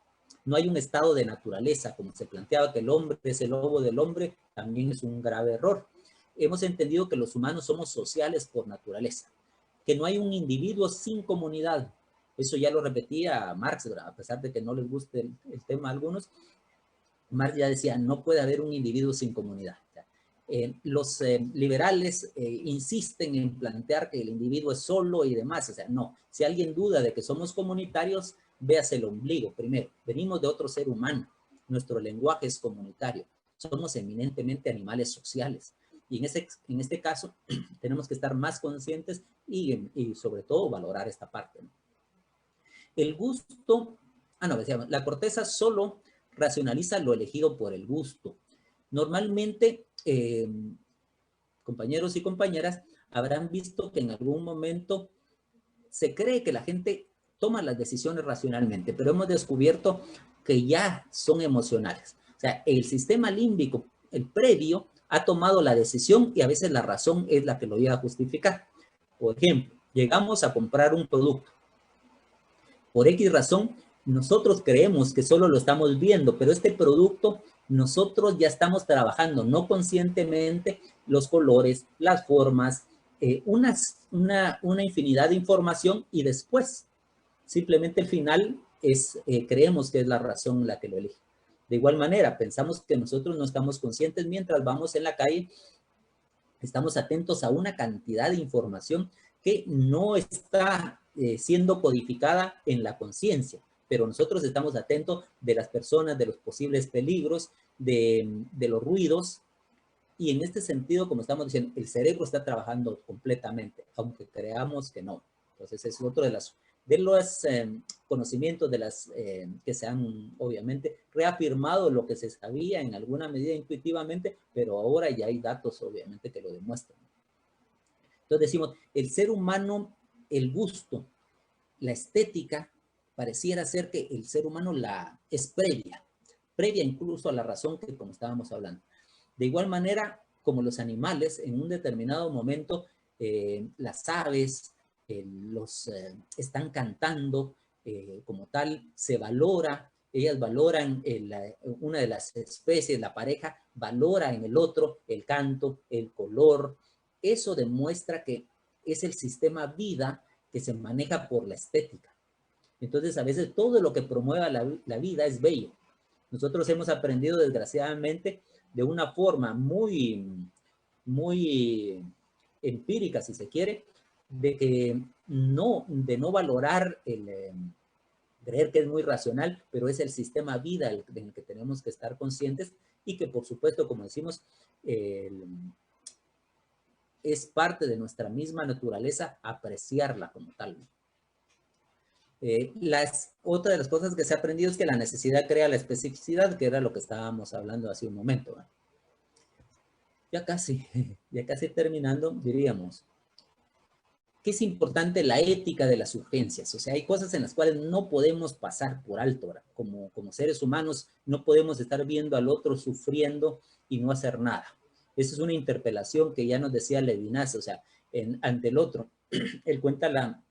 No hay un estado de naturaleza, como se planteaba que el hombre es el lobo del hombre, también es un grave error. Hemos entendido que los humanos somos sociales por naturaleza, que no hay un individuo sin comunidad. Eso ya lo repetía Marx, a pesar de que no les guste el tema a algunos. Marx ya decía, no puede haber un individuo sin comunidad. Los liberales insisten en plantear que el individuo es solo y demás. O sea, no. Si alguien duda de que somos comunitarios, véase el ombligo primero. Venimos de otro ser humano. Nuestro lenguaje es comunitario. Somos eminentemente animales sociales. Y en este caso, tenemos que estar más conscientes y sobre todo valorar esta parte, ¿no? El gusto, decíamos, la corteza solo racionaliza lo elegido por el gusto. Normalmente, compañeros y compañeras habrán visto que en algún momento se cree que la gente toma las decisiones racionalmente, pero hemos descubierto que ya son emocionales. O sea, el sistema límbico, el previo, ha tomado la decisión y a veces la razón es la que lo lleva a justificar. Por ejemplo, llegamos a comprar un producto. Por X razón, nosotros creemos que solo lo estamos viendo, pero este producto nosotros ya estamos trabajando no conscientemente los colores, las formas, una infinidad de información y después simplemente el final es, creemos que es la razón la que lo elige. De igual manera, pensamos que nosotros no estamos conscientes mientras vamos en la calle, estamos atentos a una cantidad de información que no está siendo codificada en la conciencia, pero nosotros estamos atentos de las personas, de los posibles peligros, de los ruidos, y en este sentido, como estamos diciendo, el cerebro está trabajando completamente, aunque creamos que no. Entonces es otro de los conocimientos que se han obviamente reafirmado lo que se sabía en alguna medida intuitivamente, pero ahora ya hay datos obviamente que lo demuestran. Entonces decimos, el ser humano, el gusto, la estética, pareciera ser que el ser humano es previa incluso a la razón que como estábamos hablando. De igual manera, como los animales, en un determinado momento, las aves están cantando como tal, se valora, ellas valoran, una de las especies, la pareja, valora en el otro el canto, el color. Eso demuestra que es el sistema vida que se maneja por la estética. Entonces, a veces todo lo que promueva la vida es bello. Nosotros hemos aprendido, desgraciadamente, de una forma muy, muy empírica, si se quiere, de no valorar creer que es muy racional, pero es el sistema vida en el que tenemos que estar conscientes y que, por supuesto, como decimos, es parte de nuestra misma naturaleza apreciarla como tal. Otra de las cosas que se ha aprendido es que la necesidad crea la especificidad, que era lo que estábamos hablando hace un momento. Ya casi terminando, diríamos que es importante la ética de las urgencias. O sea, hay cosas en las cuales no podemos pasar por alto, ¿verdad? Como seres humanos no podemos estar viendo al otro sufriendo y no hacer nada. Esa es una interpelación que ya nos decía Levinas, o sea, ante el otro. Él cuenta la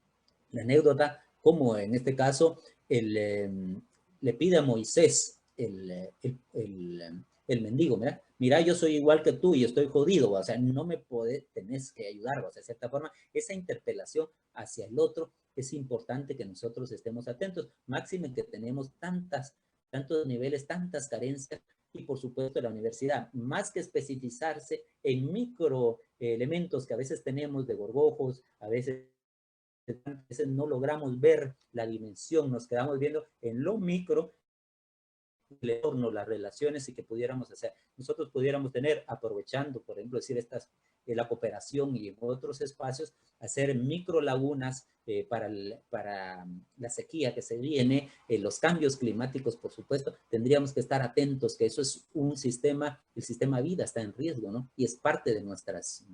anécdota como en este caso le pide a Moisés, el mendigo, mira, yo soy igual que tú y estoy jodido, o sea, no me tenés que ayudar, o sea, de cierta forma, esa interpelación hacia el otro es importante que nosotros estemos atentos, máxime que tenemos tantos niveles, tantas carencias, y por supuesto la universidad, más que especificarse en micro elementos que a veces tenemos de gorgojos, a veces no logramos ver la dimensión, nos quedamos viendo en lo micro, el entorno, las relaciones y que pudiéramos hacer. Nosotros pudiéramos tener, aprovechando, por ejemplo, decir la cooperación y en otros espacios, hacer micro lagunas para la sequía que se viene, los cambios climáticos, por supuesto, tendríamos que estar atentos, que eso es un sistema, el sistema vida está en riesgo, ¿no? Y es parte de nuestras...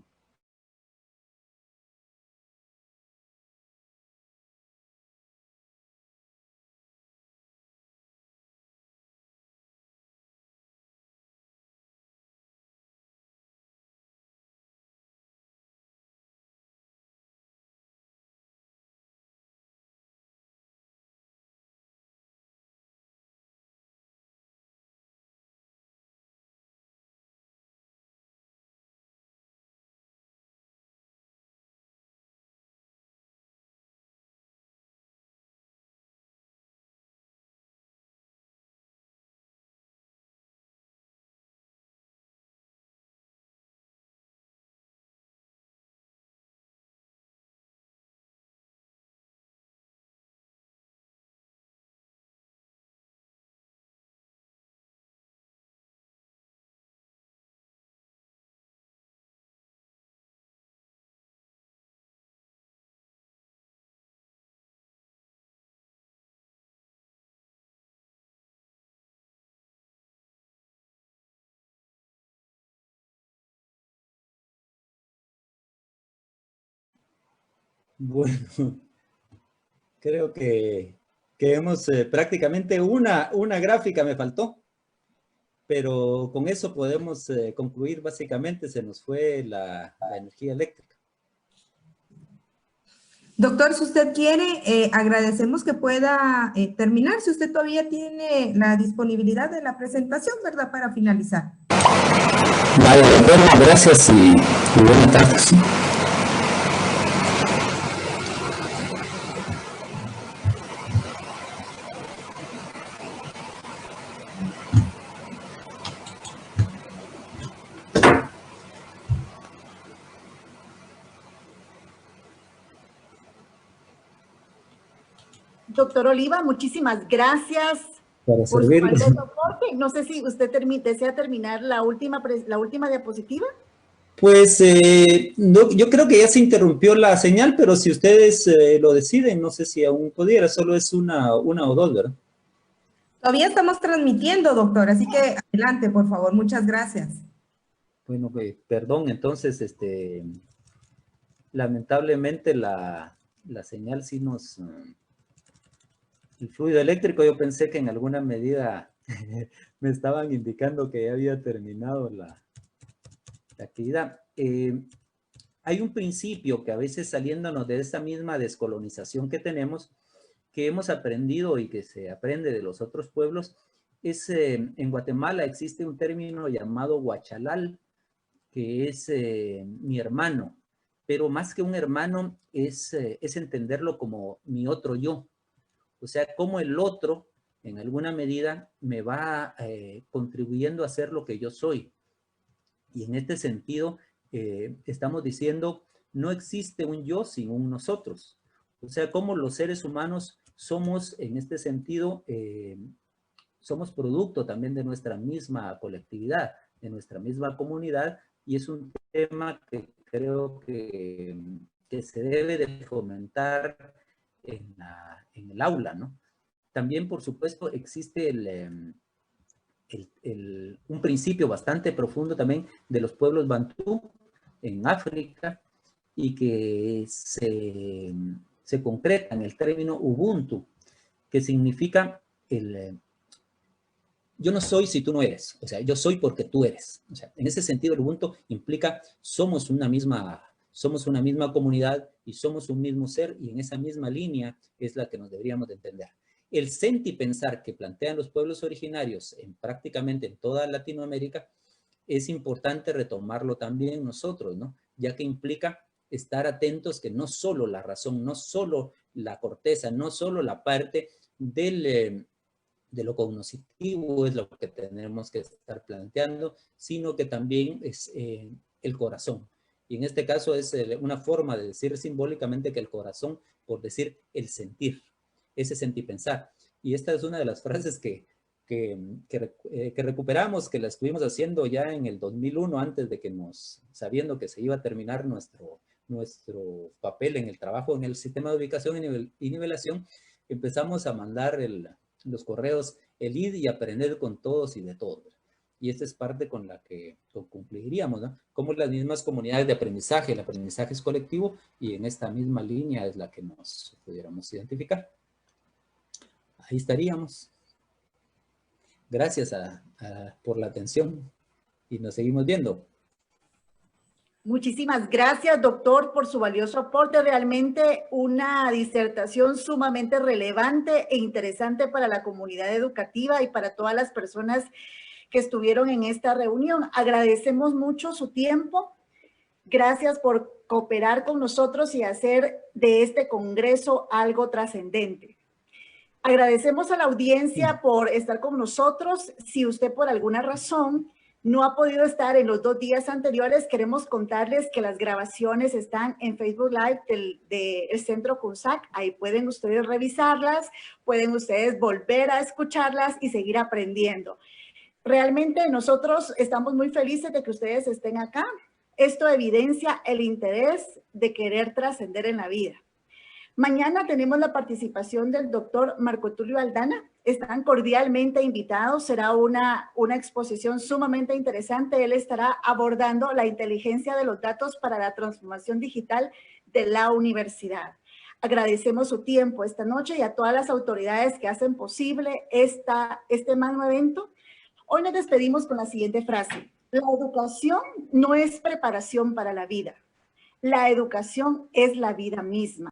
Bueno, creo que hemos prácticamente una gráfica me faltó, pero con eso podemos concluir básicamente, se nos fue la energía eléctrica. Doctor, si usted quiere, agradecemos que pueda terminar, si usted todavía tiene la disponibilidad de la presentación, ¿verdad? Para finalizar. Vale, bueno, gracias y buenas tardes. Doctor Oliva, muchísimas gracias por su valioso soporte. No sé si usted desea terminar la última diapositiva. Pues no, yo creo que ya se interrumpió la señal, pero si ustedes lo deciden, no sé si aún pudiera, solo es una o dos, ¿verdad? Todavía estamos transmitiendo, doctor, así que adelante, por favor, muchas gracias. Bueno, perdón, entonces, lamentablemente la señal sí nos... el fluido eléctrico, yo pensé que en alguna medida me estaban indicando que ya había terminado la actividad. Hay un principio que a veces saliéndonos de esta misma descolonización que tenemos, que hemos aprendido y que se aprende de los otros pueblos, es en Guatemala existe un término llamado huachalal, que es mi hermano, pero más que un hermano es entenderlo como mi otro yo, O sea, cómo el otro, en alguna medida, me va contribuyendo a ser lo que yo soy. Y en este sentido, estamos diciendo, no existe un yo sin un nosotros. O sea, cómo los seres humanos somos, en este sentido, somos producto también de nuestra misma colectividad, de nuestra misma comunidad, y es un tema que creo que se debe de fomentar en el aula, ¿no? También, por supuesto, existe un principio bastante profundo también de los pueblos bantú en África y que se concreta en el término Ubuntu, que significa yo no soy si tú no eres, o sea, yo soy porque tú eres. O sea, en ese sentido el Ubuntu implica somos una misma comunidad y somos un mismo ser, y en esa misma línea es la que nos deberíamos de entender. El sentipensar que plantean los pueblos originarios prácticamente en toda Latinoamérica es importante retomarlo también nosotros, ¿no? Ya que implica estar atentos que no solo la razón, no solo la corteza, no solo la parte de lo cognoscitivo es lo que tenemos que estar planteando, sino que también es el corazón. Y en este caso es una forma de decir simbólicamente que el corazón, por decir el sentir, ese sentipensar. Y esta es una de las frases que recuperamos, que la estuvimos haciendo ya en el 2001, antes de que sabiendo que se iba a terminar nuestro papel en el trabajo en el sistema de ubicación y nivelación, empezamos a mandar los correos, el ir y aprender con todos y de todos. Y esta es parte con la que cumpliríamos, ¿no? Como las mismas comunidades de aprendizaje, el aprendizaje es colectivo, y en esta misma línea es la que nos pudiéramos identificar. Ahí estaríamos. Gracias por la atención y nos seguimos viendo. Muchísimas gracias, doctor, por su valioso aporte. Realmente una disertación sumamente relevante e interesante para la comunidad educativa y para todas las personas que estuvieron en esta reunión. Agradecemos mucho su tiempo. Gracias por cooperar con nosotros y hacer de este congreso algo trascendente. Agradecemos a la audiencia por estar con nosotros. Si usted por alguna razón no ha podido estar en los 2 días anteriores, queremos contarles que las grabaciones están en Facebook Live del Centro CUNSAC. Ahí pueden ustedes revisarlas, pueden ustedes volver a escucharlas y seguir aprendiendo. Realmente nosotros estamos muy felices de que ustedes estén acá. Esto evidencia el interés de querer trascender en la vida. Mañana tenemos la participación del doctor Marco Tulio Aldana. Están cordialmente invitados. Será una exposición sumamente interesante. Él estará abordando la inteligencia de los datos para la transformación digital de la universidad. Agradecemos su tiempo esta noche y a todas las autoridades que hacen posible este magno evento. Hoy nos despedimos con la siguiente frase. La educación no es preparación para la vida. La educación es la vida misma.